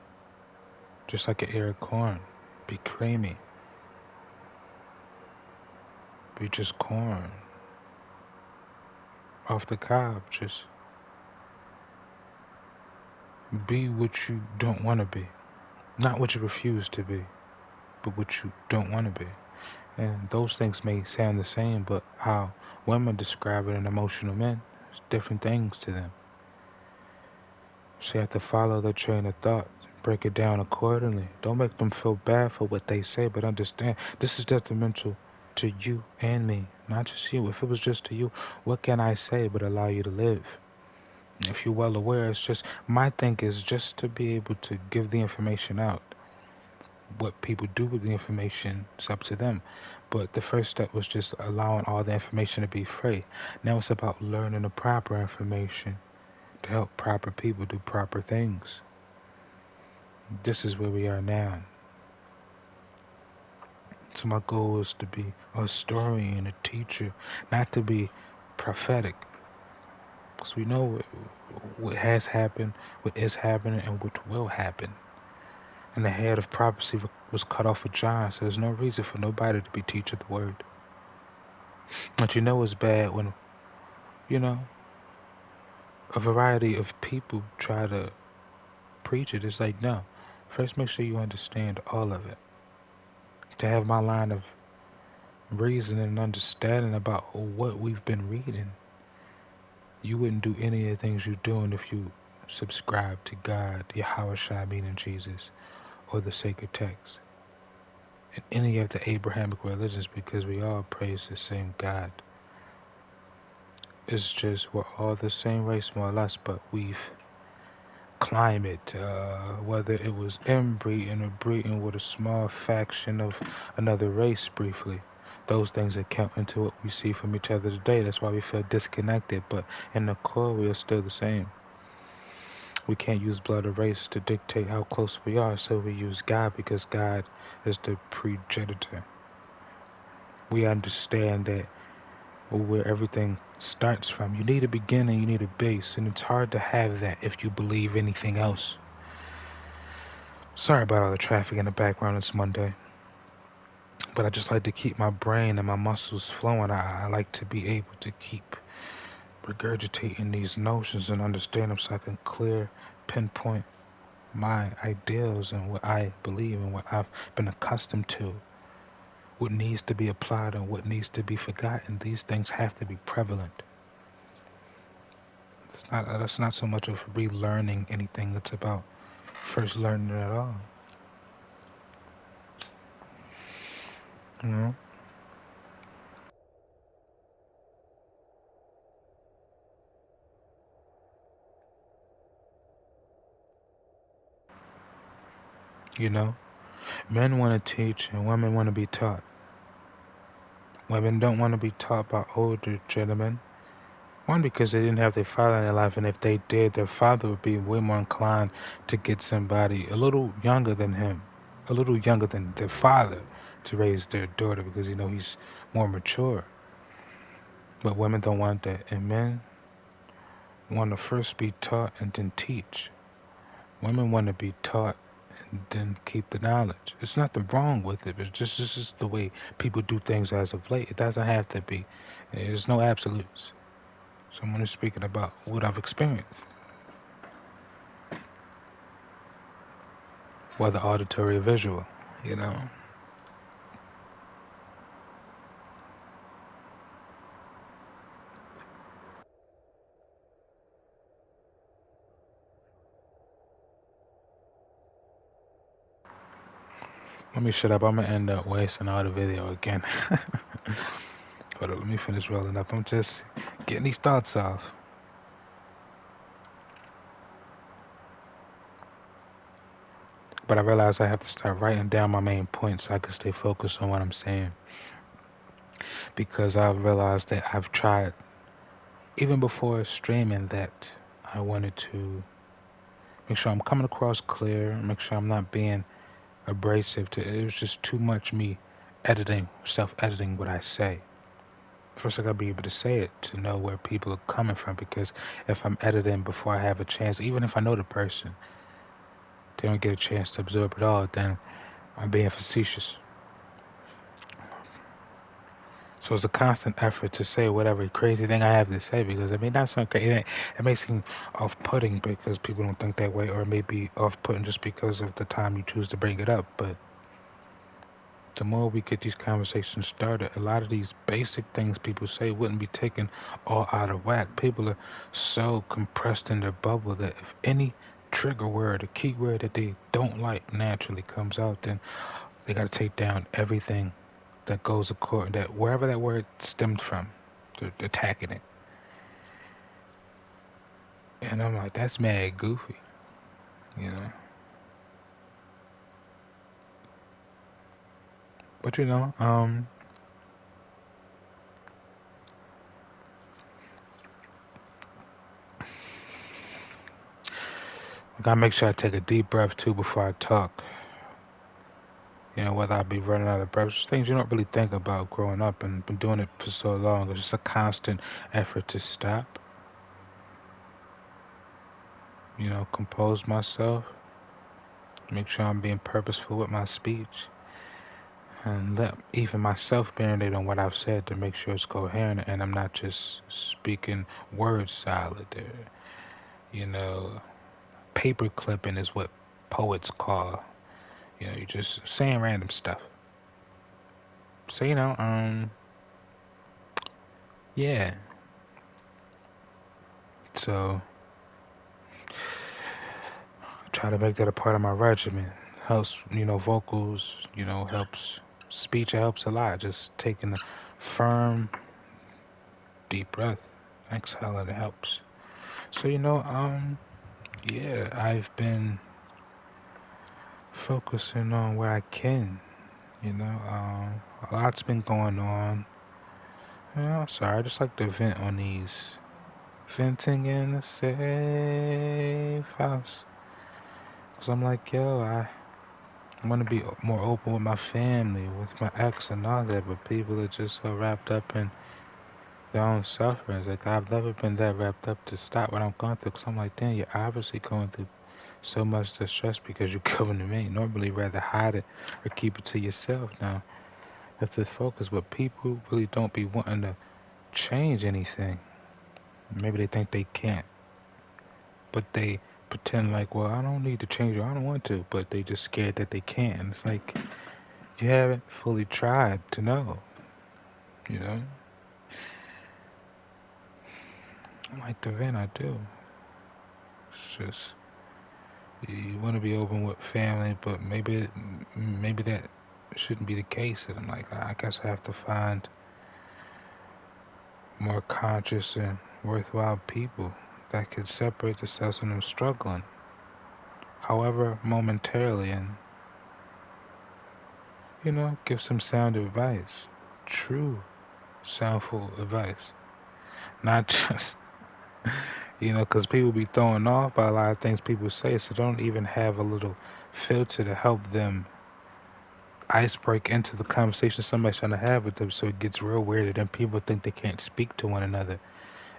Just like an ear of corn. Be creamy. be just corn off the cob. Just be what you don't want to be. Not what you refuse to be, but what you don't want to be. And those things may sound the same, but how women describe it in emotional men, it's different things to them. So you have to follow their train of thought, break it down accordingly. Don't make them feel bad for what they say, but understand this is detrimental to you and me, not just you. If it was just to you, what can I say but allow you to live? If you're well aware, it's just my thing is just to be able to give the information out. What people do with the information is up to them. But the first step was just allowing all the information to be free. Now it's about learning the proper information to help proper people do proper things. This is where we are now. So my goal is to be a historian, a teacher, not to be prophetic. Because we know what has happened, what is happening, and what will happen. And the head of prophecy was cut off with John, so there's no reason for nobody to be teaching the word. But you know it's bad when, a variety of people try to preach it. It's like, no. First make sure you understand all of it. To have my line of reasoning and understanding about what we've been reading, you wouldn't do any of the things you're doing if you subscribe to God, Yahweh Shai, meaning Jesus, or the sacred text, and any of the Abrahamic religions, because we all praise the same God. It's just we're all the same race, more or less, but we've climate, whether it was inbreeding or breeding with a small faction of another race briefly. Those things that count into what we see from each other today. That's why we feel disconnected, but in the core we are still the same. We can't use blood or race to dictate how close we are, so we use God because God is the progenitor. We understand that where everything starts from. You need a beginning, you need a base, and it's hard to have that if you believe anything else. Sorry about all the traffic in the background, it's Monday. But I just like to keep my brain and my muscles flowing. I like to be able to keep regurgitating these notions and understand them so I can pinpoint my ideals and what I believe and what I've been accustomed to. What needs to be applied and what needs to be forgotten. These things have to be prevalent. That's not so much of relearning anything. It's about first learning it all. You know? You know? Men want to teach and women want to be taught. Women don't want to be taught by older gentlemen. One, because they didn't have their father in their life, and if they did, their father would be way more inclined to get somebody a little younger than him, a little younger than their father, to raise their daughter because, he's more mature. But women don't want that, and men want to first be taught and then teach. Women want to be taught and then keep the knowledge. There's nothing wrong with it, but this is the way people do things as of late. It doesn't have to be. There's no absolutes. So I'm only speaking about what I've experienced. Whether auditory or visual, Let me shut up. I'm going to end up wasting all the video again. Hold up, let me finish rolling up. I'm just getting these thoughts off. But I realize I have to start writing down my main points so I can stay focused on what I'm saying. Because I've realized that I've tried, even before streaming, that I wanted to make sure I'm coming across clear, make sure I'm not being abrasive. It was just too much me self-editing what I say. First, I gotta be able to say it to know where people are coming from. Because if I'm editing before I have a chance, even if I know the person, they don't get a chance to absorb it all, then I'm being facetious. So it's a constant effort to say whatever crazy thing I have to say because I mean that's not crazy. It may seem off-putting because people don't think that way, or it may be off-putting just because of the time you choose to bring it up. But the more we get these conversations started, a lot of these basic things people say wouldn't be taken all out of whack. People are so compressed in their bubble that if any trigger word, a key word that they don't like naturally comes out, then they got to take down everything that goes according that wherever that word stemmed from, they're attacking it. And I'm like, that's mad goofy, you know. But you know, I gotta make sure I take a deep breath too before I talk. You know, whether I be running out of breath, just things you don't really think about growing up and been doing it for so long. It's just a constant effort to stop. You know, compose myself, make sure I'm being purposeful with my speech, and let even myself marinate on what I've said to make sure it's coherent and I'm not just speaking word salad. You know, paper clipping is what poets call. You know, you're just saying random stuff. So you know, yeah. So try to make that a part of my regimen. Helps, you know, vocals. You know, helps speech. It helps a lot. Just taking a firm, deep breath, exhaling. It helps. So you know, yeah, I've been focusing on where I can. You know, a lot's been going on. You know, sorry, I just like to vent on these. Venting in a safe house. Cause I'm like, yo, I want to be more open with my family, with my ex and all that, but people are just so wrapped up in their own sufferings. Like, I've never been that wrapped up to stop what I'm going through. Cause I'm like, damn, you're obviously going through so much distress because you're coming to me. Normally, rather hide it or keep it to yourself. Now, that's this focus, but people really don't be wanting to change anything. Maybe they think they can't, but they pretend like, well, I don't need to change it. I don't want to, but they just scared that they can't. It's like you haven't fully tried to know, you know? Like the vent, I do. It's just you want to be open with family, but maybe that shouldn't be the case. And I'm like, I guess I have to find more conscious and worthwhile people that could separate themselves from them struggling, however momentarily, and you know, give some sound advice, true soundful advice, not just you know, because people be thrown off by a lot of things people say, so don't even have a little filter to help them ice break into the conversation somebody's trying to have with them, so it gets real weird, and then people think they can't speak to one another.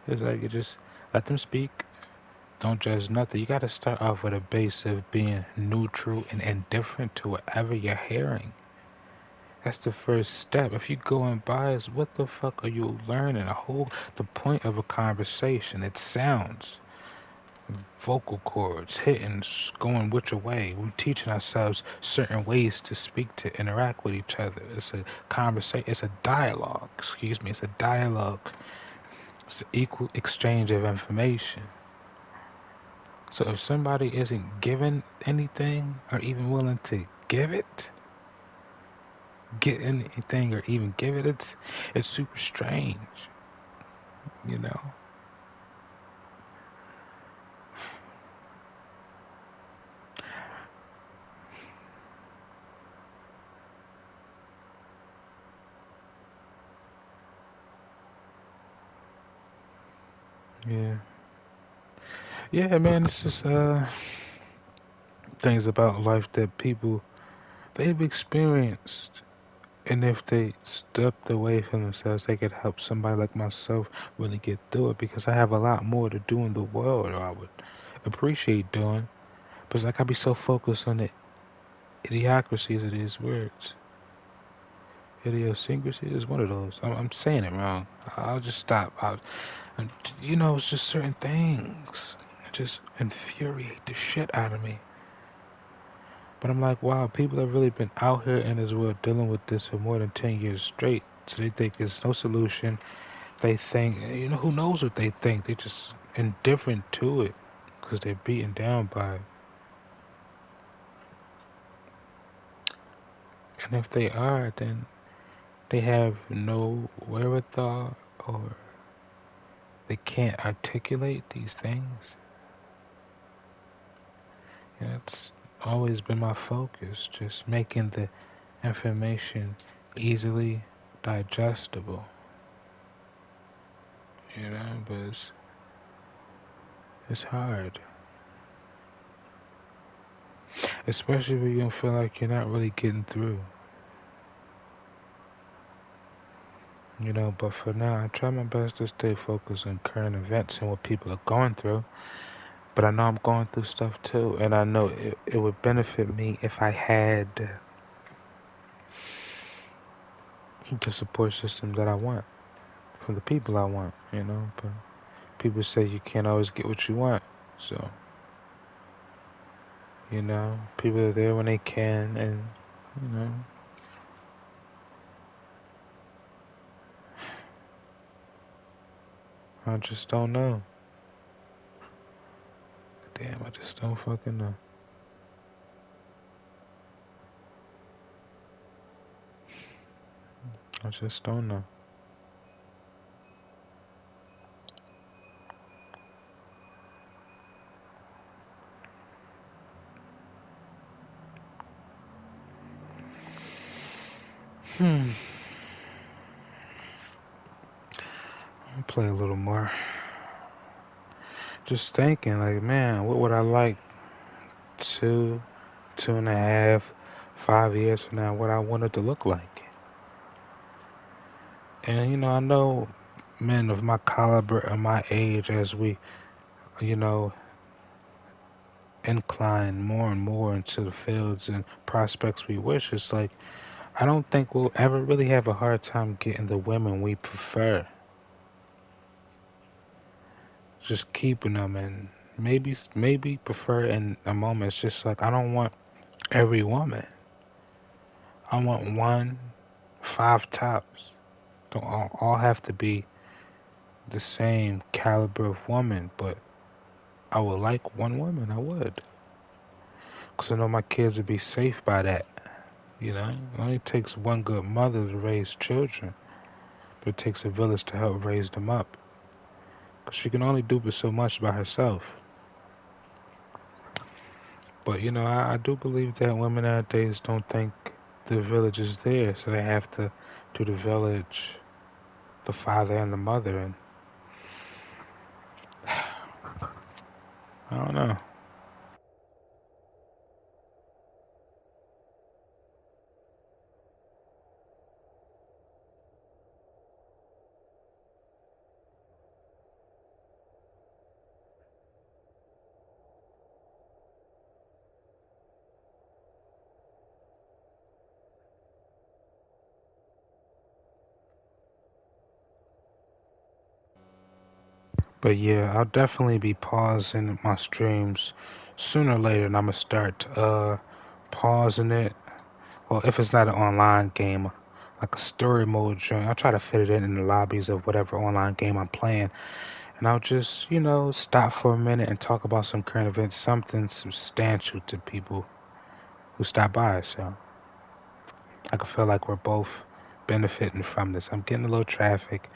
It's like you just let them speak. Don't judge nothing. You got to start off with a base of being neutral and indifferent to whatever you're hearing. That's the first step. If you go and bias, what the fuck are you learning? The point of a conversation, it sounds, vocal cords, hitting, going which way. We're teaching ourselves certain ways to speak, to interact with each other. It's a conversation, it's a dialogue, excuse me, it's a dialogue. It's an equal exchange of information. So if somebody isn't giving anything or even willing to give it, get anything or even give it, it's super strange, you know? Yeah. Yeah, man, it's just things about life that people they've experienced. And if they stepped away from themselves, they could help somebody like myself really get through it because I have a lot more to do in the world or I would appreciate doing. But it's like I be so focused on the idiocracies of these words. Idiosyncrasy is one of those. I'm saying it wrong. I'll just stop. And, it's just certain things that just infuriate the shit out of me. But I'm like, wow, people have really been out here in this world dealing with this for more than 10 years straight. So they think there's no solution. They think, who knows what they think? They're just indifferent to it because they're beaten down by it. And if they are, then they have no wherewithal or they can't articulate these things. That's always been my focus, just making the information easily digestible. But it's hard. Especially when you don't feel like you're not really getting through. But for now, I try my best to stay focused on current events and what people are going through. But I know I'm going through stuff too, and I know it would benefit me if I had the support system that I want from the people I want, But people say you can't always get what you want, so people are there when they can, and I just don't know. Damn, I just don't fucking know. I just don't know. I'll play a little more. Just thinking, like, man, what would I like 2.5, 5 years from now, what I want it to look like? And, I know men of my caliber and my age, as we, you know, incline more and more into the fields and prospects we wish, it's like, I don't think we'll ever really have a hard time getting the women we prefer. Just keeping them and maybe prefer in a moment. It's just like I don't want every woman. I want one, 5 tops. Don't all have to be the same caliber of woman, but I would like one woman. I would, because I know my kids would be safe by that. It only takes one good mother to raise children, but it takes a village to help raise them up. Because she can only do but so much by herself. But I do believe that women nowadays don't think the village is there, so they have to do the village, the father and the mother, and I don't know. But yeah, I'll definitely be pausing my streams sooner or later, and I'm gonna start pausing it. Well, if it's not an online game, like a story mode joint, I'll try to fit it in the lobbies of whatever online game I'm playing, and I'll just stop for a minute and talk about some current events, something substantial to people who stop by. So I can feel like we're both benefiting from this. I'm getting a little traffic,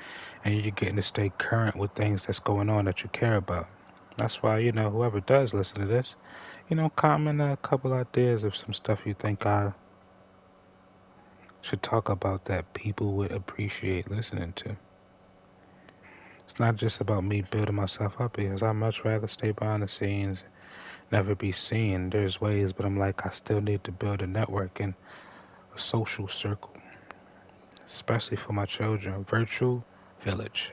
and you're getting to stay current with things that's going on that you care about. That's why, whoever does listen to this, comment a couple ideas of some stuff you think I should talk about that people would appreciate listening to. It's not just about me building myself up because I'd much rather stay behind the scenes, never be seen. There's ways, but I'm like, I still need to build a network and a social circle, especially for my children. Virtual village.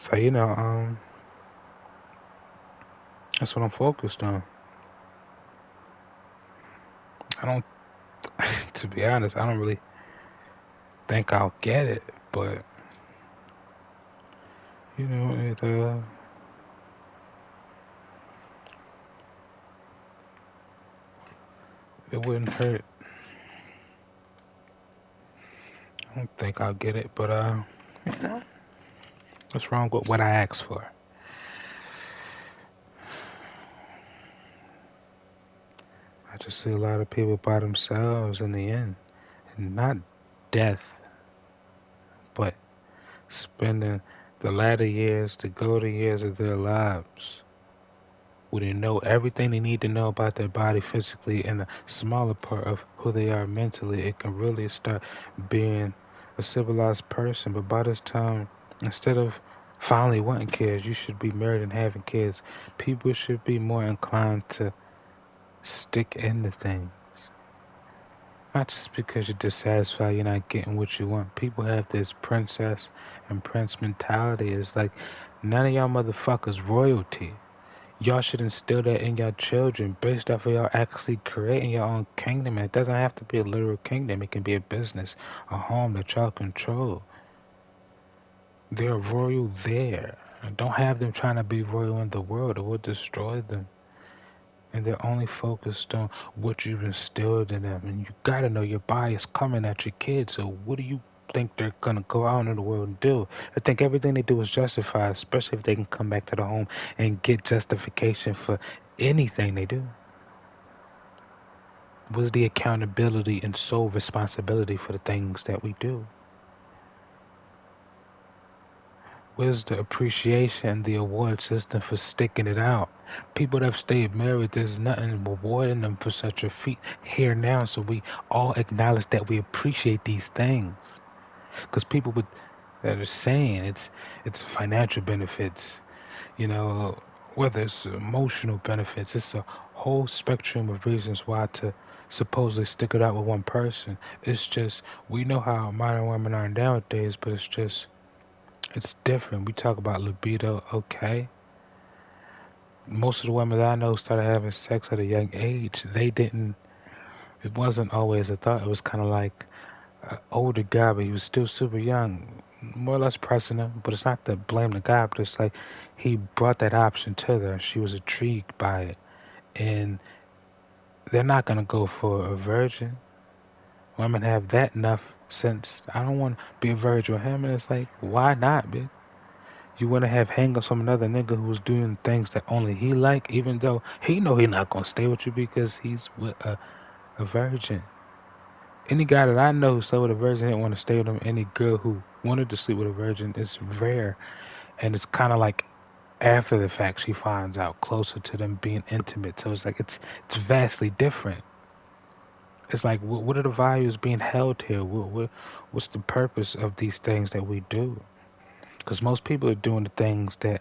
So that's what I'm focused on. I don't, to be honest, I don't really think I'll get it, but it wouldn't hurt. I don't think I'll get it, but you know, what's wrong with what I asked for? I just see a lot of people by themselves in the end, and not death, but spending the latter years, the golden years of their lives, where they know everything they need to know about their body physically and a smaller part of who they are mentally. It can really start being a civilized person. But by this time, instead of finally wanting kids, you should be married and having kids. People should be more inclined to stick into things. Not just because you're dissatisfied, you're not getting what you want. People have this princess and prince mentality. It's like none of y'all motherfuckers royalty. Y'all should instill that in your children based off of y'all actually creating your own kingdom. And it doesn't have to be a literal kingdom. It can be a business, a home that y'all control. They're royal there. And don't have them trying to be royal in the world. It will destroy them. And they're only focused on what you've instilled in them. And you gotta know your bias coming at your kids. So what do you think they're gonna go out into the world and do? I think everything they do is justified, especially if they can come back to the home and get justification for anything they do. What's the accountability and sole responsibility for the things that we do? Where's the appreciation, the award system for sticking it out? People that have stayed married, there's nothing rewarding them for such a feat here now. So we all acknowledge that we appreciate these things. Because people that are saying it's financial benefits, whether it's emotional benefits, it's a whole spectrum of reasons why to supposedly stick it out with one person. It's just, we know how modern women are nowadays, but it's different. We talk about libido, okay. Most of the women that I know started having sex at a young age. It wasn't always a thought. It was kind of like an older guy, but he was still super young, more or less pressing him. But it's not to blame the guy, but it's like he brought that option to her. She was intrigued by it. And they're not going to go for a virgin. Women have that enough sense. I don't want to be a virgin with him. And it's like, why not, bitch? You want to have hang-ups from another nigga who's doing things that only he like, even though he know he not going to stay with you because he's with a virgin. Any guy that I know who slept with a virgin didn't want to stay with him. Any girl who wanted to sleep with a virgin is rare. And it's kind of like after the fact she finds out, closer to them being intimate. So it's like it's vastly different. It's like, what are the values being held here? What's the purpose of these things that we do? Because most people are doing the things that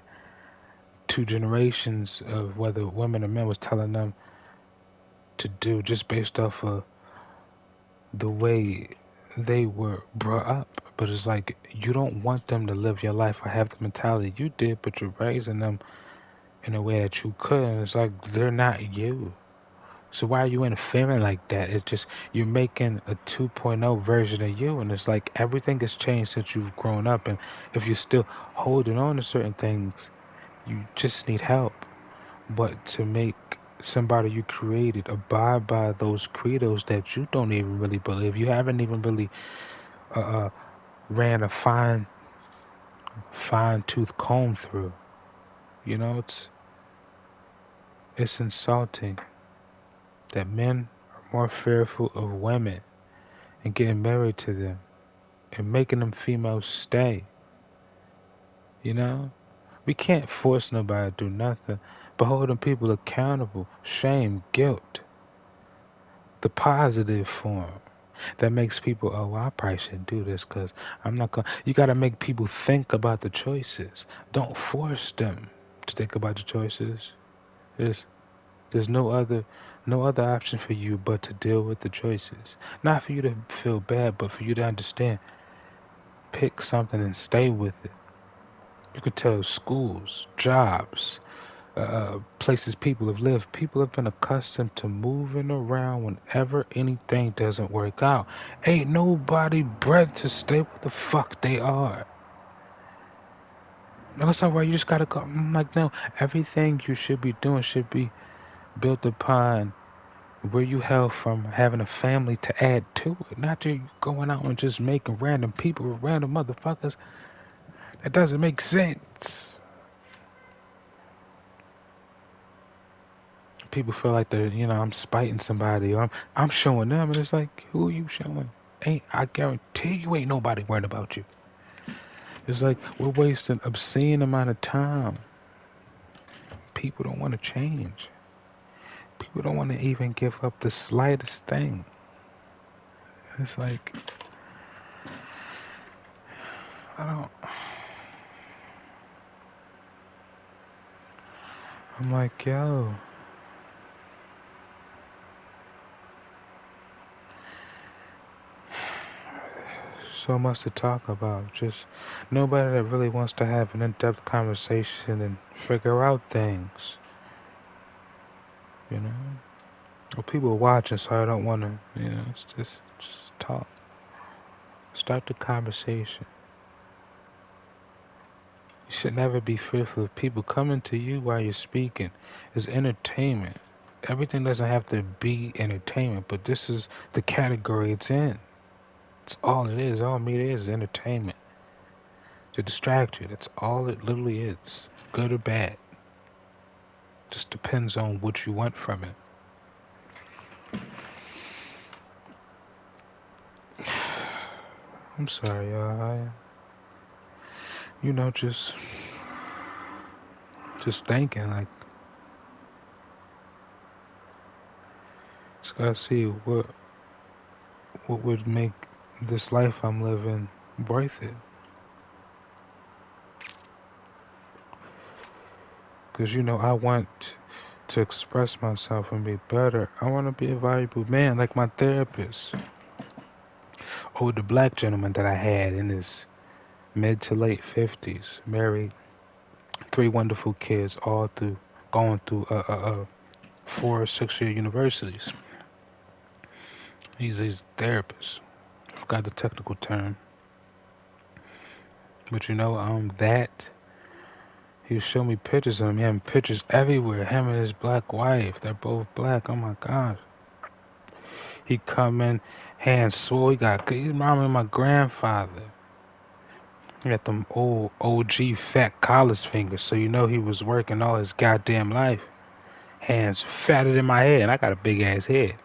2 generations of whether women or men was telling them to do just based off of the way they were brought up. But it's like, you don't want them to live your life or have the mentality you did, but you're raising them in a way that you could. And it's like, they're not you. So why are you interfering like that? It's just, you're making a 2.0 version of you, and it's like everything has changed since you've grown up. And if you're still holding on to certain things, you just need help. But to make somebody you created abide by those credos that you don't even really believe, you haven't even really ran a fine tooth comb through. It's insulting that men are more fearful of women and getting married to them and making them females stay. We can't force nobody to do nothing but holding people accountable. Shame, guilt, the positive form that makes people, oh, well, I probably shouldn't do this because I'm not going to. You got to make people think about the choices. Don't force them to think about the choices. There's no other option for you but to deal with the choices. Not for you to feel bad, but for you to understand. Pick something and stay with it. You could tell schools, jobs, places people have lived. People have been accustomed to moving around whenever anything doesn't work out. Ain't nobody bred to stay where the fuck they are. No, that's not why you just gotta go. I'm like, no, everything you should be doing should be built upon where you hail from, having a family to add to it. Not just going out and just making random people with random motherfuckers. That doesn't make sense. People feel like they're, I'm spiting somebody, or I'm showing them, and it's like, who are you showing? I guarantee you ain't nobody worried about you. It's like we're wasting obscene amount of time. People don't want to change. People don't want to even give up the slightest thing. It's like, I don't. I'm like, yo. So much to talk about. Just nobody that really wants to have an in-depth conversation and figure out things. You know? Well, people are watching, so I don't want to, it's just talk. Start the conversation. You should never be fearful of people coming to you while you're speaking. It's entertainment. Everything doesn't have to be entertainment, but this is the category it's in. It's all it is. All media is entertainment. To distract you. That's all it literally is. Good or bad. Just depends on what you want from it. I'm sorry, y'all. Just thinking, like, just gotta see what would make this life I'm living worth it. Because, I want to express myself and be better. I want to be a valuable man, like my therapist. Or the black gentleman that I had in his mid to late 50s, married, 3 wonderful kids, all going through 4 or 6 year universities. He's a therapist. I forgot the technical term. But that he was showing me pictures of him, pictures everywhere. Him and his black wife, they're both black. Oh my gosh. He come in, hands swole. He reminded me of my grandfather. He got them old OG fat collars fingers, so he was working all his goddamn life. Hands fatter than my head, and I got a big ass head.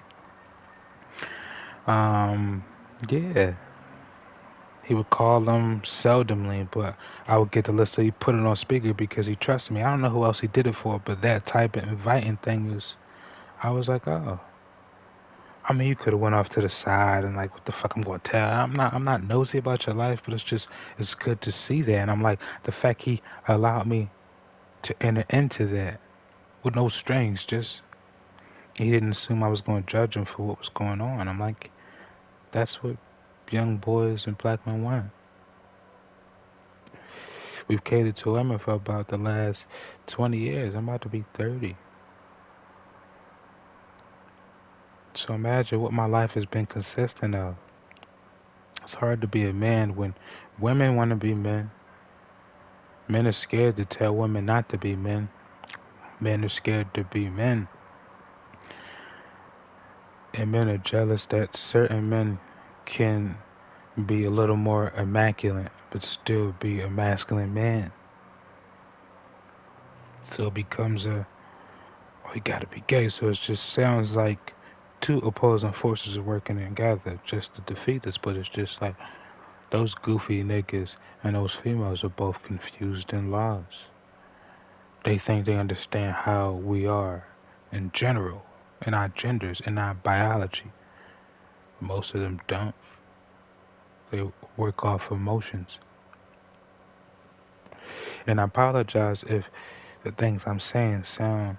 Yeah. He would call them seldomly, but I would get the list so he put it on speaker because he trusted me. I don't know who else he did it for, but that type of inviting thing I was like, oh. I mean, you could have went off to the side and like, what the fuck I'm going to tell? I'm not nosy about your life, but it's good to see that. And I'm like, the fact he allowed me to enter into that with no strings, he didn't assume I was going to judge him for what was going on. I'm like, that's what young boys and black men want. We've catered to women for about the last 20 years. I'm about to be 30. So imagine what my life has been consistent of. It's hard to be a man when women want to be men. Men are scared to tell women not to be men. Men are scared to be men. And men are jealous that certain men can be a little more immaculate but still be a masculine man. So it becomes you gotta be gay. So it just sounds like 2 opposing forces are working together just to defeat us. But it's just like those goofy niggas and those females are both confused in laws. They think they understand how we are in general, in our genders, in our biology. Most of them don't. They work off emotions. And I apologize if the things I'm saying sound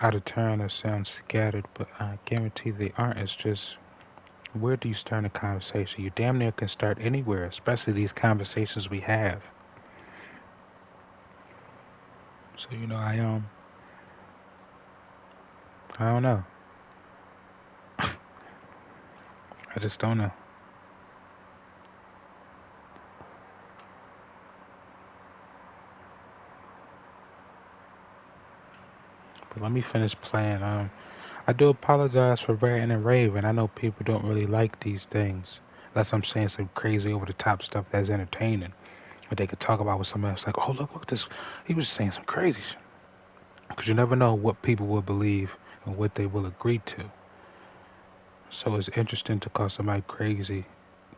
out of turn or sound scattered, but I guarantee they aren't. It's just, where do you start a conversation? You damn near can start anywhere, especially these conversations we have. So I don't know. I just don't know. But let me finish playing. I do apologize for ranting and raving. I know people don't really like these things. Unless I'm saying some crazy over the top stuff that's entertaining. But they could talk about with somebody else like, oh look this. He was saying some crazy shit. Because you never know what people will believe and what they will agree to. So it's interesting to call somebody crazy,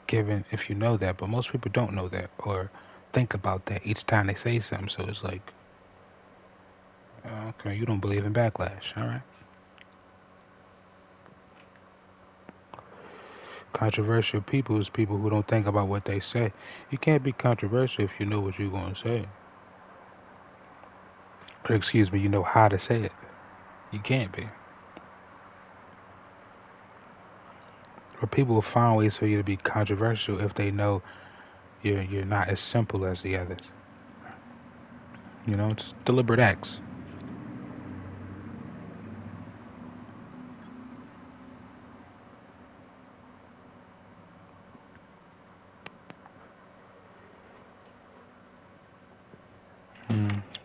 given if you know that. But most people don't know that or think about that each time they say something. So it's like, okay, you don't believe in backlash, all right? Controversial people is people who don't think about what they say. You can't be controversial if you know what you're going to say. Or excuse me, you know how to say it. You can't be. Or people will find ways for you to be controversial if they know you're not as simple as the others. It's deliberate acts.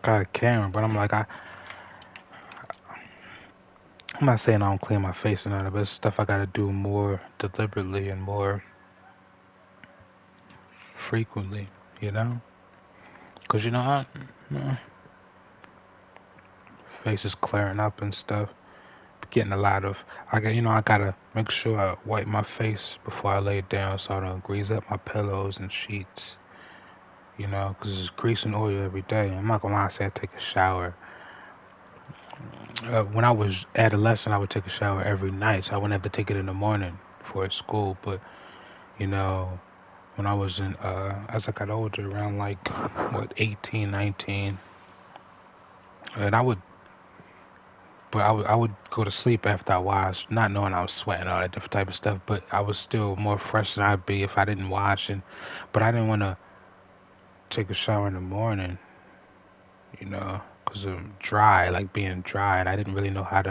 Got a camera, but I'm not saying I don't clean my face or nothing, but it's stuff I gotta do more deliberately and more frequently, you know? Because, face is clearing up and stuff. Getting a lot of, I gotta make sure I wipe my face before I lay it down so I don't grease up my pillows and sheets, because it's grease and oil every day. I'm not gonna lie, I say I take a shower. When I was adolescent, I would take a shower every night, so I wouldn't have to take it in the morning before school. But when I was as I got older, around like 18, 19, and I would go to sleep after a while, not knowing I was sweating all that different type of stuff. But I was still more fresh than I'd be if I didn't wash, but I didn't want to take a shower in the morning, because I'm dry, like being dry, and I didn't really know I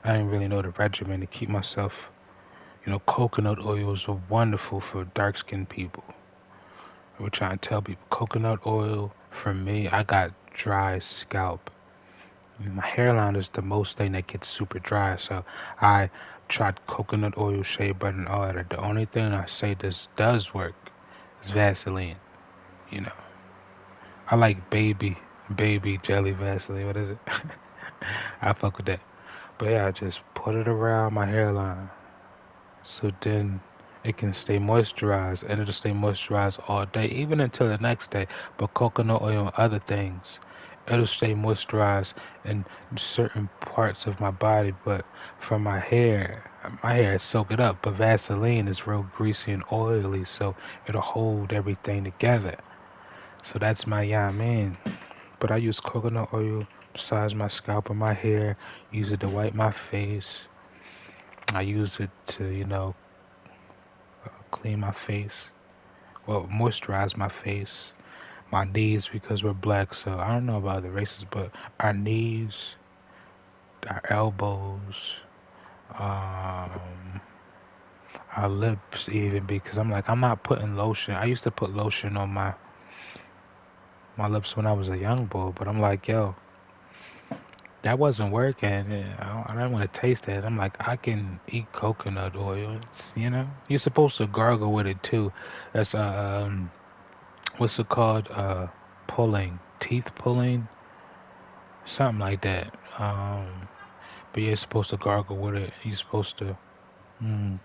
didn't really know the regimen to keep myself. Coconut oils are wonderful for dark-skinned people. I would try and tell people coconut oil for me. I got dry scalp. My hairline is the most thing that gets super dry, so I tried coconut oil, shea butter, and all that. The only thing I say this does work is Vaseline. You know, I like baby jelly Vaseline. What is it? I fuck with that. But yeah, I just put it around my hairline. So then it can stay moisturized and it'll stay moisturized all day, even until the next day. But coconut oil and other things, it'll stay moisturized in certain parts of my body. But for my hair soak it up. But Vaseline is real greasy and oily, so it'll hold everything together. So that's my man. But I use coconut oil, massage my scalp and my hair, use it to wipe my face. I use it to, clean my face. Well, moisturize my face, my knees because we're black. So I don't know about other races, but our knees, our elbows, um, our lips, even because I'm not putting lotion. I used to put lotion on my lips when I was a young boy, but I'm like, yo, that wasn't working. I don't want to taste that. I'm like, I can eat coconut oil. You're supposed to gargle with it too. That's what's it called? Pulling, teeth pulling, something like that. But you're supposed to gargle with it. You're supposed to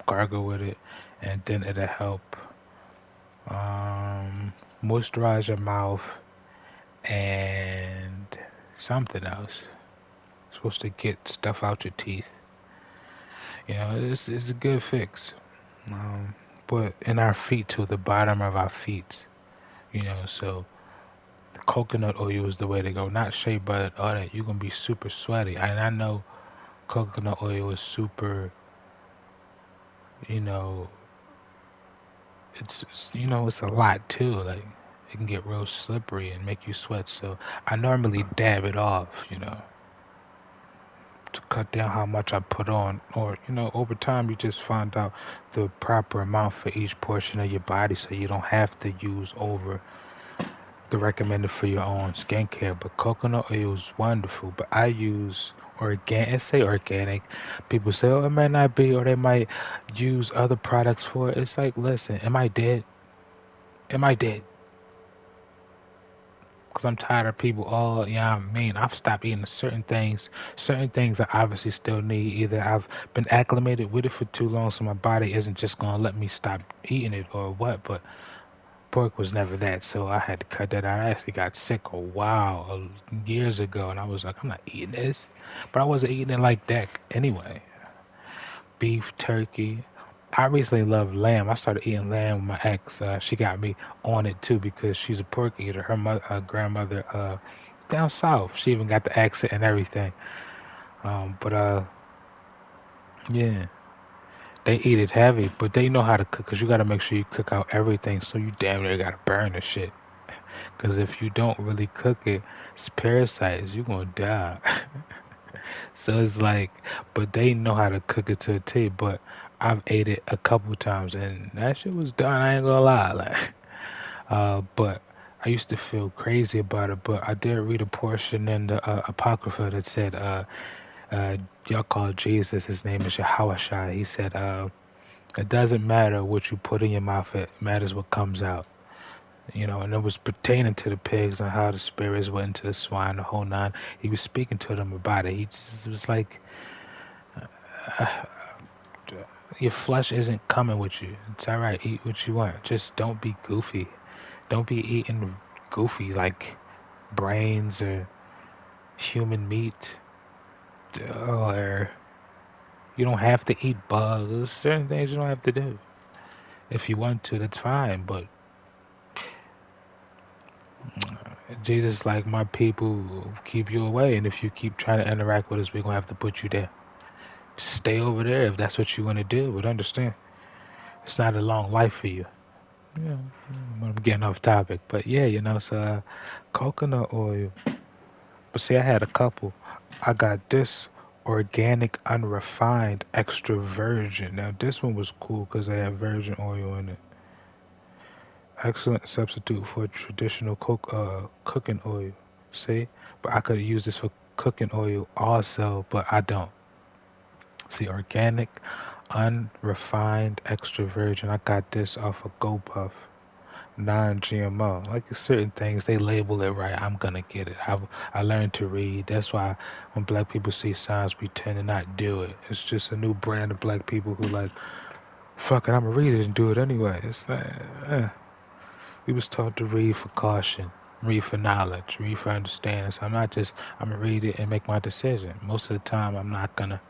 gargle with it, and then it'll help moisturize your mouth and something else. You're supposed to get stuff out your teeth. It's a good fix. But in our feet too, the bottom of our feet. So coconut oil is the way to go. Not shea butter, all that. You're gonna be super sweaty. And I know coconut oil is super. You know, it's a lot too. Like it can get real slippery and make you sweat. So I normally dab it off, to cut down how much I put on. Or, over time you just find out the proper amount for each portion of your body so you don't have to use over the recommended for your own skincare. But coconut oil is wonderful. But I use organic. Say organic. People say, oh, it might not be, or they might use other products for it. It's like, listen, am I dead? Am I dead? Because I'm tired of people, oh, yeah, I mean, I've stopped eating certain things I obviously still need. Either I've been acclimated with it for too long, so my body isn't just going to let me stop eating it or what, but pork was never that, so I had to cut that out. I actually got sick a while, years ago, and I was like, I'm not eating this. But I wasn't eating it like that anyway. Beef, turkey. I recently loved lamb. I started eating lamb with my ex. She got me on it too because she's a pork eater. Her grandmother, down south, she even got the accent and everything. But yeah, they eat it heavy, but they know how to cook. Cause you gotta make sure you cook out everything, so you damn near gotta burn the shit. Cause if you don't really cook it, it's parasites. You gonna die. So it's like, but they know how to cook it to a T. But I've ate it a couple times, and that shit was done. I ain't gonna lie. Like, but I used to feel crazy about it. But I did read a portion in the Apocrypha that said, uh, y'all call Jesus. His name is Yahweh. He said, it doesn't matter what you put in your mouth. It matters what comes out. And it was pertaining to the pigs and how the spirits went into the swine, the whole nine. He was speaking to them about it. He just was like, uh, your flesh isn't coming with you. It's all right. Eat what you want. Just don't be goofy. Don't be eating goofy like brains or human meat. Or you don't have to eat bugs. There's certain things you don't have to do. If you want to, that's fine. But Jesus, like, my people will keep you away, and if you keep trying to interact with us, we're gonna have to put you there. Just stay over there if that's what you want to do. But understand, it's not a long life for you. Yeah, I'm getting off topic, but yeah, so coconut oil. But see, I had a couple. I got this organic, unrefined, extra virgin. Now this one was cool because they had virgin oil in it. Excellent substitute for traditional cooking oil. See, but I could use this for cooking oil also, but I don't. See, organic, unrefined, extra virgin. I got this off of GoPuff, non-GMO. Like certain things, they label it right. I'm gonna get it. I learned to read. That's why when black people see signs, we tend to not do it. It's just a new brand of black people who like, fuck it, I'm gonna read it and do it anyway. It's like, we was taught to read for caution, read for knowledge, read for understanding. So I'm gonna read it and make my decision. Most of the time, I'm not gonna.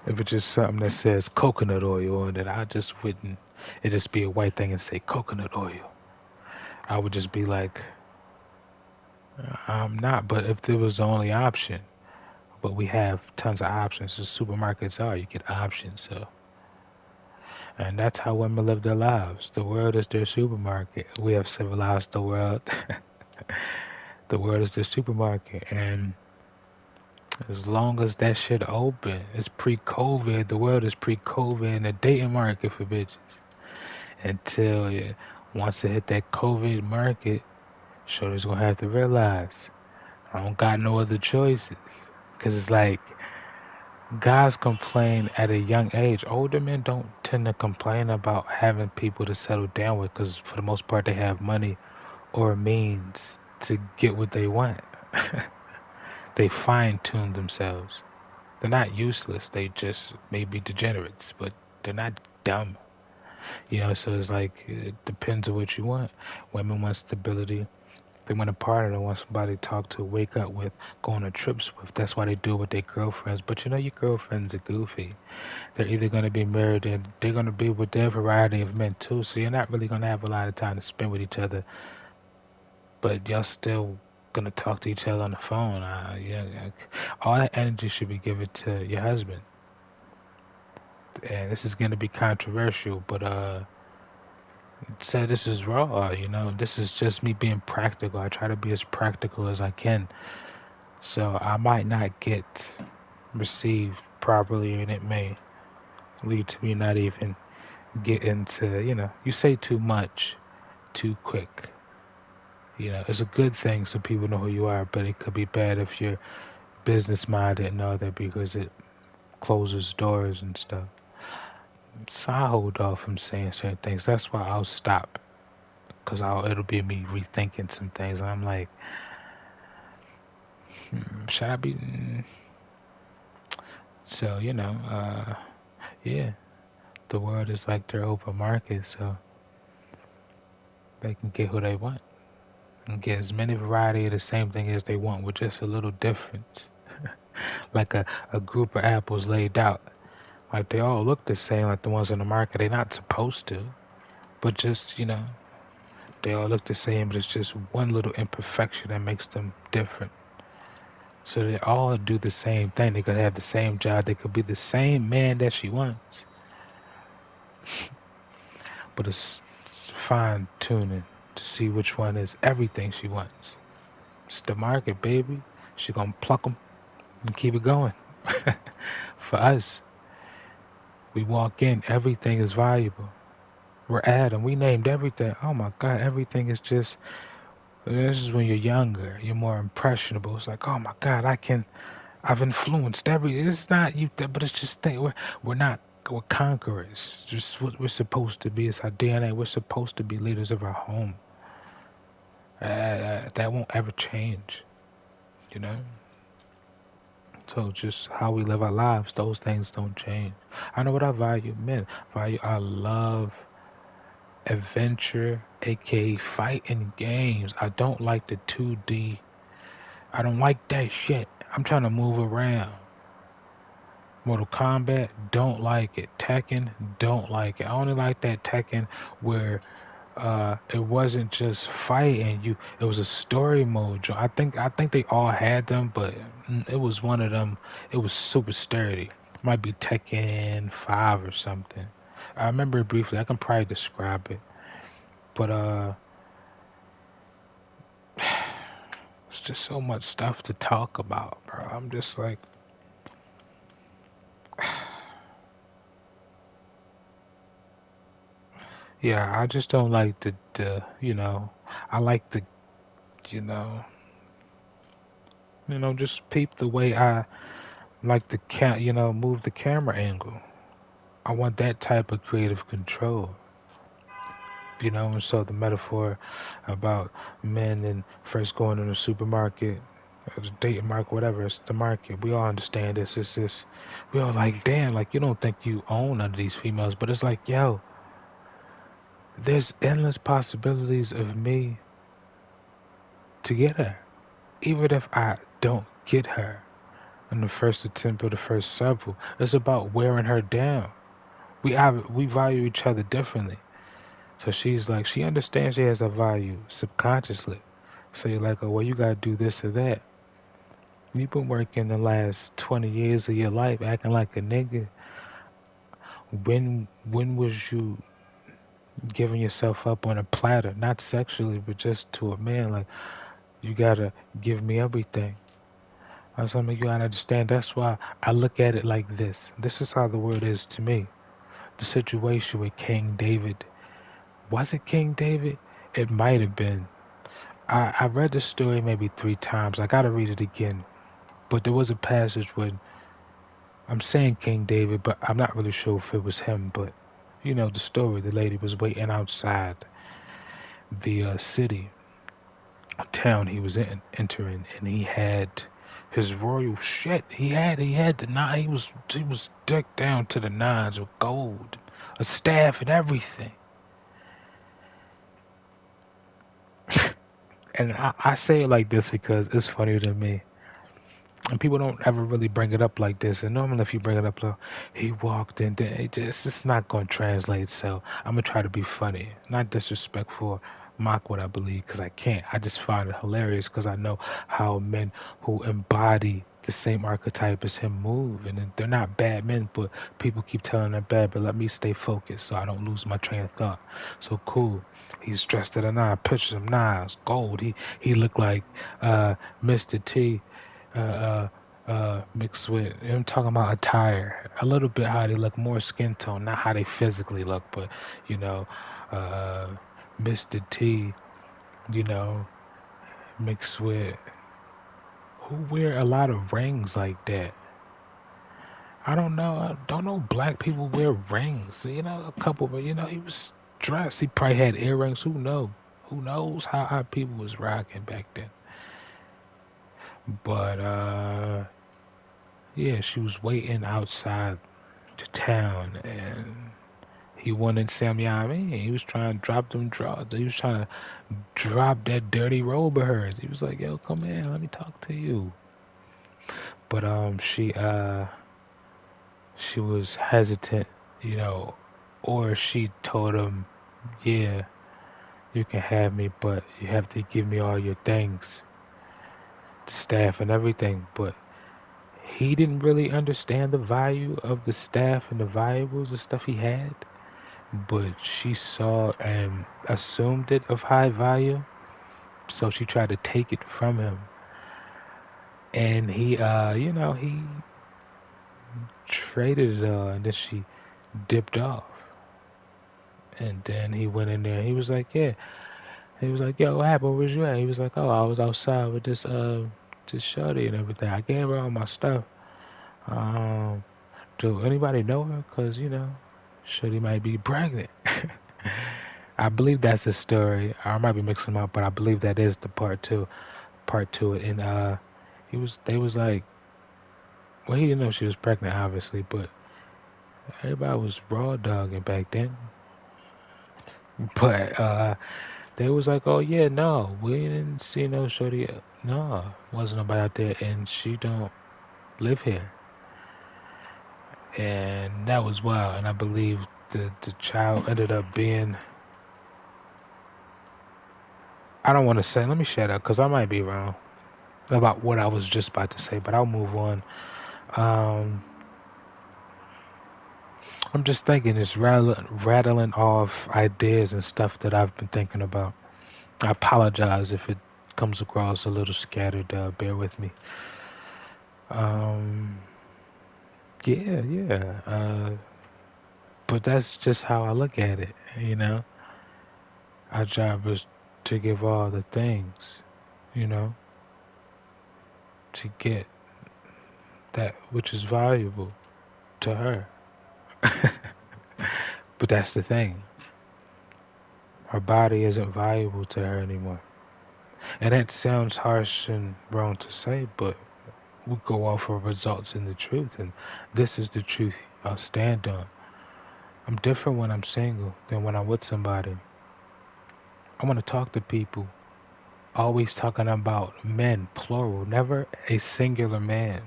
If it's just something that says coconut oil on it, I just wouldn't. It'd just be a white thing and say coconut oil. I would just be like, I'm not. But if there was the only option, but we have tons of options. The supermarkets are. You get options. So, and that's how women live their lives. The world is their supermarket. We have civilized the world. The world is their supermarket, and as long as that shit open, it's pre-COVID. The world is pre-COVID and the dating market for bitches. Until once it hit that COVID market, shorty's gonna have to realize I don't got no other choices. Cause it's like guys complain at a young age. Older men don't tend to complain about having people to settle down with, cause for the most part they have money or means to get what they want. They fine tune themselves. They're not useless. They just may be degenerates, but they're not dumb. So it's like it depends on what you want. Women want stability. They want a partner. They want somebody to talk to, wake up with, go on trips with. That's why they do it with their girlfriends. But your girlfriends are goofy. They're either going to be married and they're going to be with their variety of men too. So you're not really going to have a lot of time to spend with each other. But y'all still gonna talk to each other on the phone. All that energy should be given to your husband. And this is gonna be controversial, but Say this is raw, this is just me being practical. I try to be as practical as I can. So I might not get received properly, and it may lead to me not even getting to, you say too much too quick. It's a good thing so people know who you are, but it could be bad if you're business minded and all that because it closes doors and stuff. So I hold off from saying certain things. That's why I'll stop because it'll be me rethinking some things. And I'm like, should I be? So, yeah, the world is like their open market, so they can get who they want and get as many variety of the same thing as they want with just a little difference. Like a group of apples laid out. Like they all look the same, like the ones on the market. They're not supposed to, but just, they all look the same, but it's just one little imperfection that makes them different. So they all do the same thing. They could have the same job. They could be the same man that she wants. But it's fine tuning to see which one is everything she wants. It's the market, baby. She gonna pluck them and keep it going. For us, we walk in, everything is valuable. We're Adam. We named everything. Oh my God, everything is just. This is when you're younger. You're more impressionable. It's like, oh my God, I've influenced It's not you, but it's just we're not. We're conquerors. Just what we're supposed to be. It's our DNA. We're supposed to be leaders of our home. That won't ever change. You know. So just how we live our lives, those things don't change. I know what I value, men. I love adventure, aka fighting games. I don't like the 2D. I don't like that shit. I'm trying to move around. Mortal Kombat, don't like it. Tekken, don't like it. I only like that Tekken where it wasn't just fighting you. It was a story mode. I think they all had them, but it was one of them. It was super sturdy. Might be Tekken 5 or something. I remember it briefly. I can probably describe it, but it's just so much stuff to talk about, bro. I'm just like, yeah, I just don't like I like the, you know, just peep the way I like the move the camera angle. I want that type of creative control, and so the metaphor about men and first going in the supermarket, or the dating market, whatever, it's the market. We all understand this. It's this. We all like, damn, like you don't think you own none of these females, but it's like, yo, there's endless possibilities of me to get her. Even if I don't get her in the first attempt or the first several, it's about wearing her down. We value each other differently. So she's like, she understands she has a value subconsciously. So you're like, oh, well, you gotta do this or that. You've been working the last 20 years of your life acting like a nigga. When was you giving yourself up on a platter? Not sexually, but just to a man. Like, you gotta give me everything. That's something you gotta understand. That's why I look at it like this. This is how the world is to me. The situation with King David. Was it King David? It might have been. I read the story maybe 3 times. I gotta read it again. But there was a passage when I'm saying King David, but I'm not really sure if it was him. But the story. The lady was waiting outside the city, town he was entering, and he had his royal shit. He had the nine. He was decked down to the nines with gold, a staff and everything. And I say it like this because it's funny to me. And people don't ever really bring it up like this. And normally, if you bring it up, like, he walked in, it's not going to translate. So I'm going to try to be funny, not disrespectful, mock what I believe because I can't. I just find it hilarious because I know how men who embody the same archetype as him move, and they're not bad men, but people keep telling they're bad. But let me stay focused so I don't lose my train of thought. So cool. He's dressed to the nine. Pictures him nice, gold. He looked like Mr. T. Uh, uh, mixed with I'm talking about attire a little bit how they look more skin tone not how they physically look but you know uh Mr. T you know mixed with who wear a lot of rings like that. I don't know black people wear rings you know a couple but you know he was dressed he probably had earrings who knows how people was rocking back then but yeah she was waiting outside the town and he wanted Sam Yami. He was trying to drop them draws. He was trying to drop that dirty robe of hers. He was like, "Yo, come in, let me talk to you." But she was hesitant, you know, or she told him, "Yeah, you can have me, but you have to give me all your things, the staff and everything." But he didn't really understand the value of the staff and the valuables and stuff he had. But she saw and assumed it of high value, so she tried to take it from him. And he, he traded it all, and then she dipped off. And then he went in there. He was like, "Yeah." He was like, "Yo, what happened? Where's you at?" He was like, "Oh, I was outside with this shorty and everything. I gave her all my stuff. Um, do anybody know her? Cause you know, shorty might be pregnant." I believe that's the story. I might be mixing them up, but I believe that is the part to it. And they was like, well, he didn't know she was pregnant, obviously, but everybody was raw dogging back then. But they was like, oh yeah, no, we didn't see no shorty. No, wasn't nobody out there, and she don't live here. And that was wild. And I believe the child ended up being. I don't want to say. Let me shut up, cause I might be wrong about what I was just about to say, but I'll move on. Um, I'm just thinking, it's rattling off ideas and stuff that I've been thinking about. I apologize if it comes across a little scattered. Bear with me. Um, yeah. But that's just how I look at it. You know, our job is to give all the things. You know, to get that which is valuable to her. But that's the thing. Her body isn't valuable to her anymore. And that sounds harsh and wrong to say, but we go off of results and the truth, and this is the truth I'll stand on. I'm different when I'm single than when I'm with somebody. I want to talk to people, always talking about men, plural, never a singular man,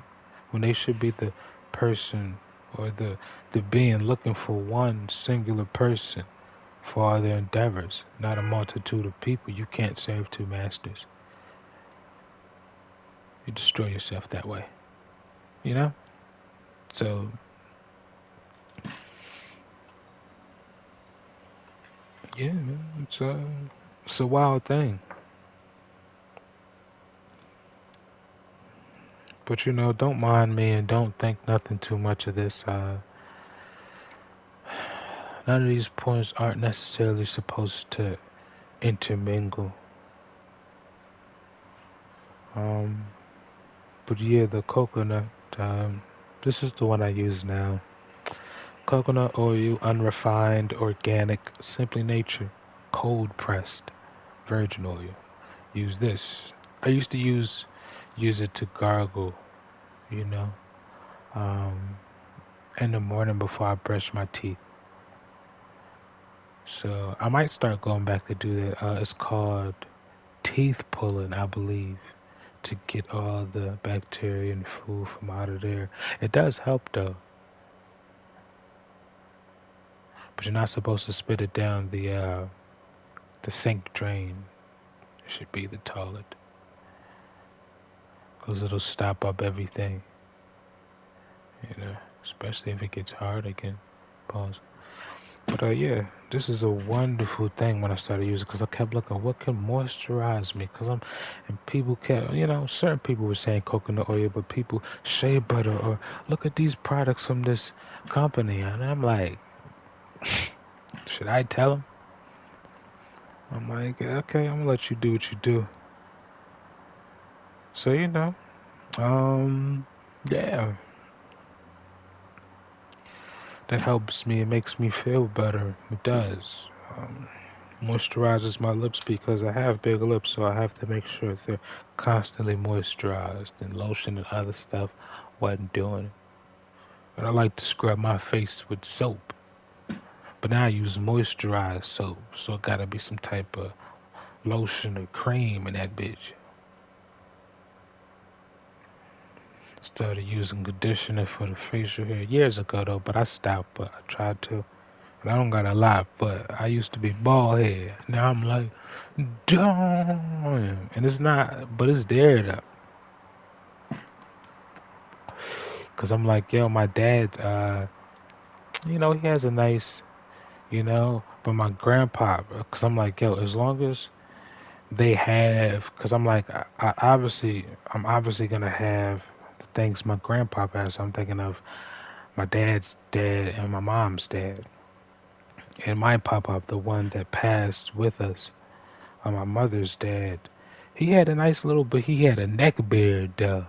when they should be the person or the being looking for one singular person for all their endeavors, not a multitude of people. You can't serve two masters. You destroy yourself that way, you know? So, yeah, man, it's a wild thing. But you know, don't mind me and don't think nothing too much of this. None of these points aren't necessarily supposed to intermingle. Um, but yeah, the coconut. Um, this is the one I use now. Coconut oil, unrefined, organic, simply nature, cold pressed, virgin oil. Use this. I used to use it to gargle, you know, um, in the morning before I brush my teeth. So I might start going back to do that. It's called teeth pulling, I believe, to get all the bacteria and food from out of there. It does help though, but you're not supposed to spit it down the The sink drain should be the toilet. Because it'll stop up everything. You know, especially if it gets hard again. Pause. But yeah, this is a wonderful thing when I started using, because I kept looking, what can moisturize me? And people kept, certain people were saying coconut oil, but people shea butter, or look at these products from this company, and I'm like, should I tell them? I'm like, okay, I'm gonna let you do what you do. So yeah, that helps me. It makes me feel better. It does. Moisturizes my lips because I have big lips, so I have to make sure they're constantly moisturized. And lotion and other stuff wasn't doing it. But I like to scrub my face with soap. But now I use moisturized soap, so it gotta be some type of lotion or cream in that bitch. Started using conditioner for the facial hair years ago though, but I stopped. But I tried to. And I don't got a lot, but I used to be bald head. Now I'm like, damn. And it's not, but it's there though. Cause I'm like, yo, my dad, he has a nice, but my grandpa, cause I'm like, yo, as long as they have, cause I'm like, I'm obviously gonna have the things my grandpa has. So I'm thinking of my dad's dad and my mom's dad. And my pop-up, the one that passed with us, my mother's dad, he had a nice little, but he had a neck beard, but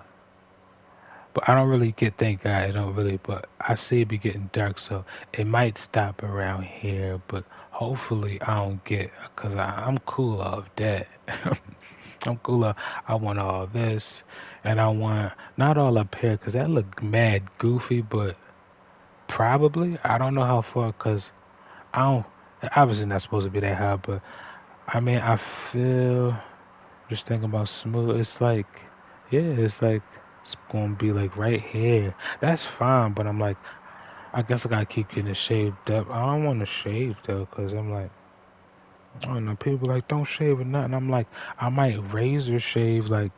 I don't really get, thank God, I don't really, but I see it be getting dark, so it might stop around here, but hopefully I don't get, because I'm cool off that. I'm cool off, I want all this, and I want, not all up here, because that look mad goofy, but probably, I don't know how far, because I don't, obviously not supposed to be that high, but I mean, I feel, just thinking about smooth, it's like, yeah, it's like, it's gonna be like right here. That's fine, but I'm like, I guess I gotta keep getting it shaved up. I don't want to shave though, cause I'm like, I don't know. People like don't shave or nothing. I'm like, I might razor shave like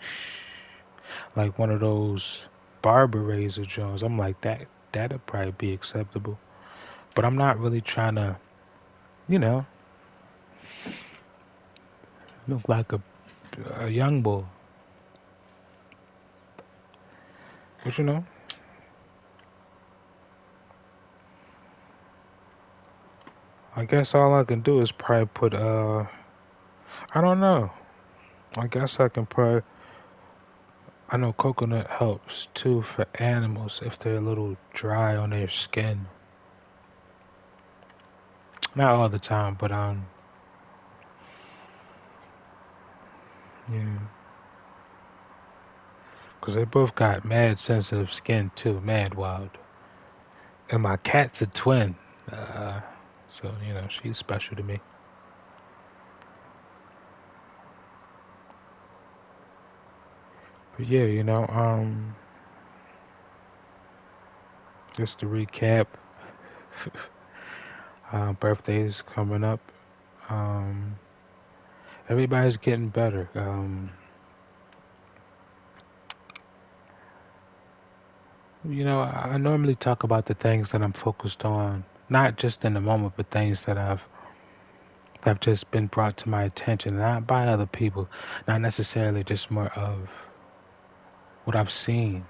one of those barber razor joints. I'm like that. That'd probably be acceptable. But I'm not really trying to, you know, look like a young boy. But I guess all I can do is probably put I don't know. I guess I can probably. I know coconut helps too for animals if they're a little dry on their skin. Not all the time, but yeah, cause they both got mad sensitive skin too, mad wild. And my cat's a twin, uh, so she's special to me. But yeah, just to recap, birthdays coming up. Um, everybody's getting better. I normally talk about the things that I'm focused on, not just in the moment, but things that have just been brought to my attention, not by other people, not necessarily, just more of what I've seen,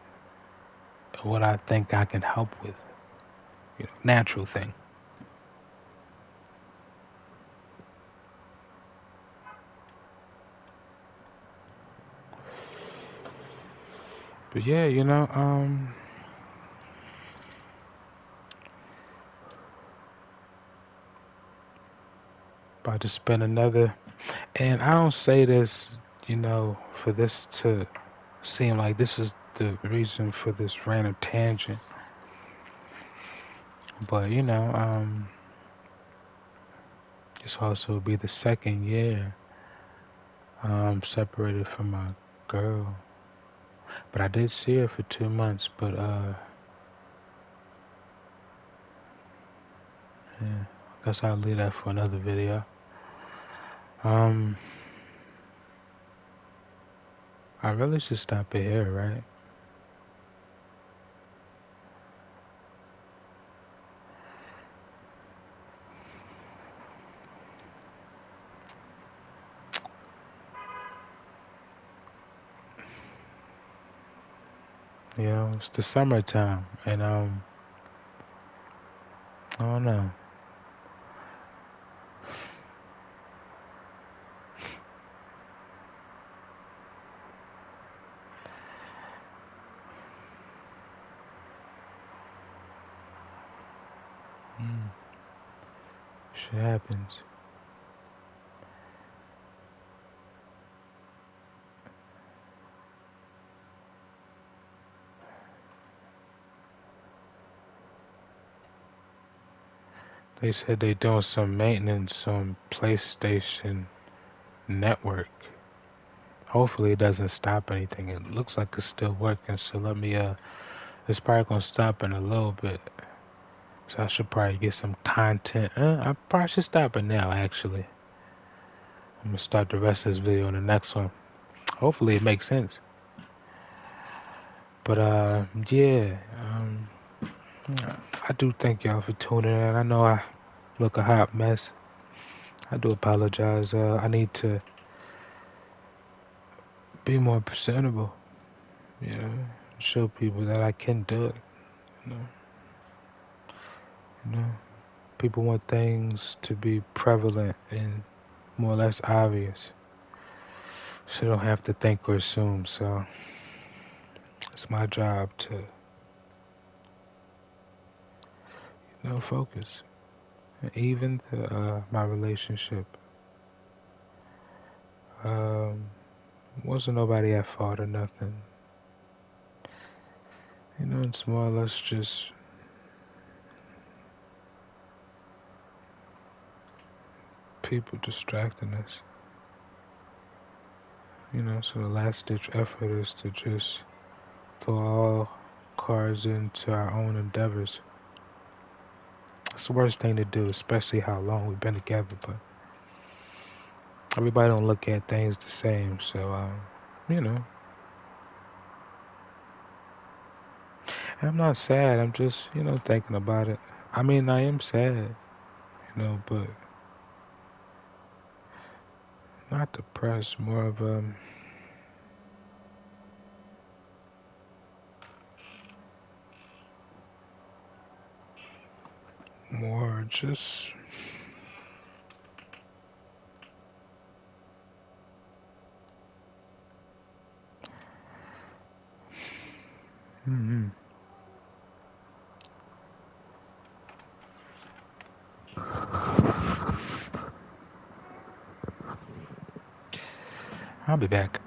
what I think I can help with, natural thing. But yeah, about to spend another, and I don't say this, for this to seem like this is the reason for this random tangent, but this also be the second year separated from my girl. But I did see her for 2 months, but yeah, I guess I'll leave that for another video. Um, I really should stop it here, right? You know, it's the summertime, and I don't know. Mm, shit happens. They said they doing some maintenance on PlayStation Network. Hopefully it doesn't stop anything. It looks like it's still working, so let me it's probably gonna stop in a little bit. So I should probably get some content. I probably should stop it now actually. I'm gonna start the rest of this video in the next one. Hopefully it makes sense. But yeah, I do thank y'all for tuning in. I know I look a hot mess. I do apologize. I need to be more presentable, you know, show people that I can do it. You know, you know, people want things to be prevalent and more or less obvious, so they don't have to think or assume. So it's my job to, focus. Even my relationship, um, wasn't nobody at fault or nothing. You know, it's more or less just people distracting us. You know, so the last ditch effort is to just throw all cards into our own endeavors. It's the worst thing to do, especially how long we've been together, but everybody don't look at things the same, so, you know. I'm not sad, I'm just, thinking about it. I mean, I am sad, but not depressed, more of more just, I'll be back.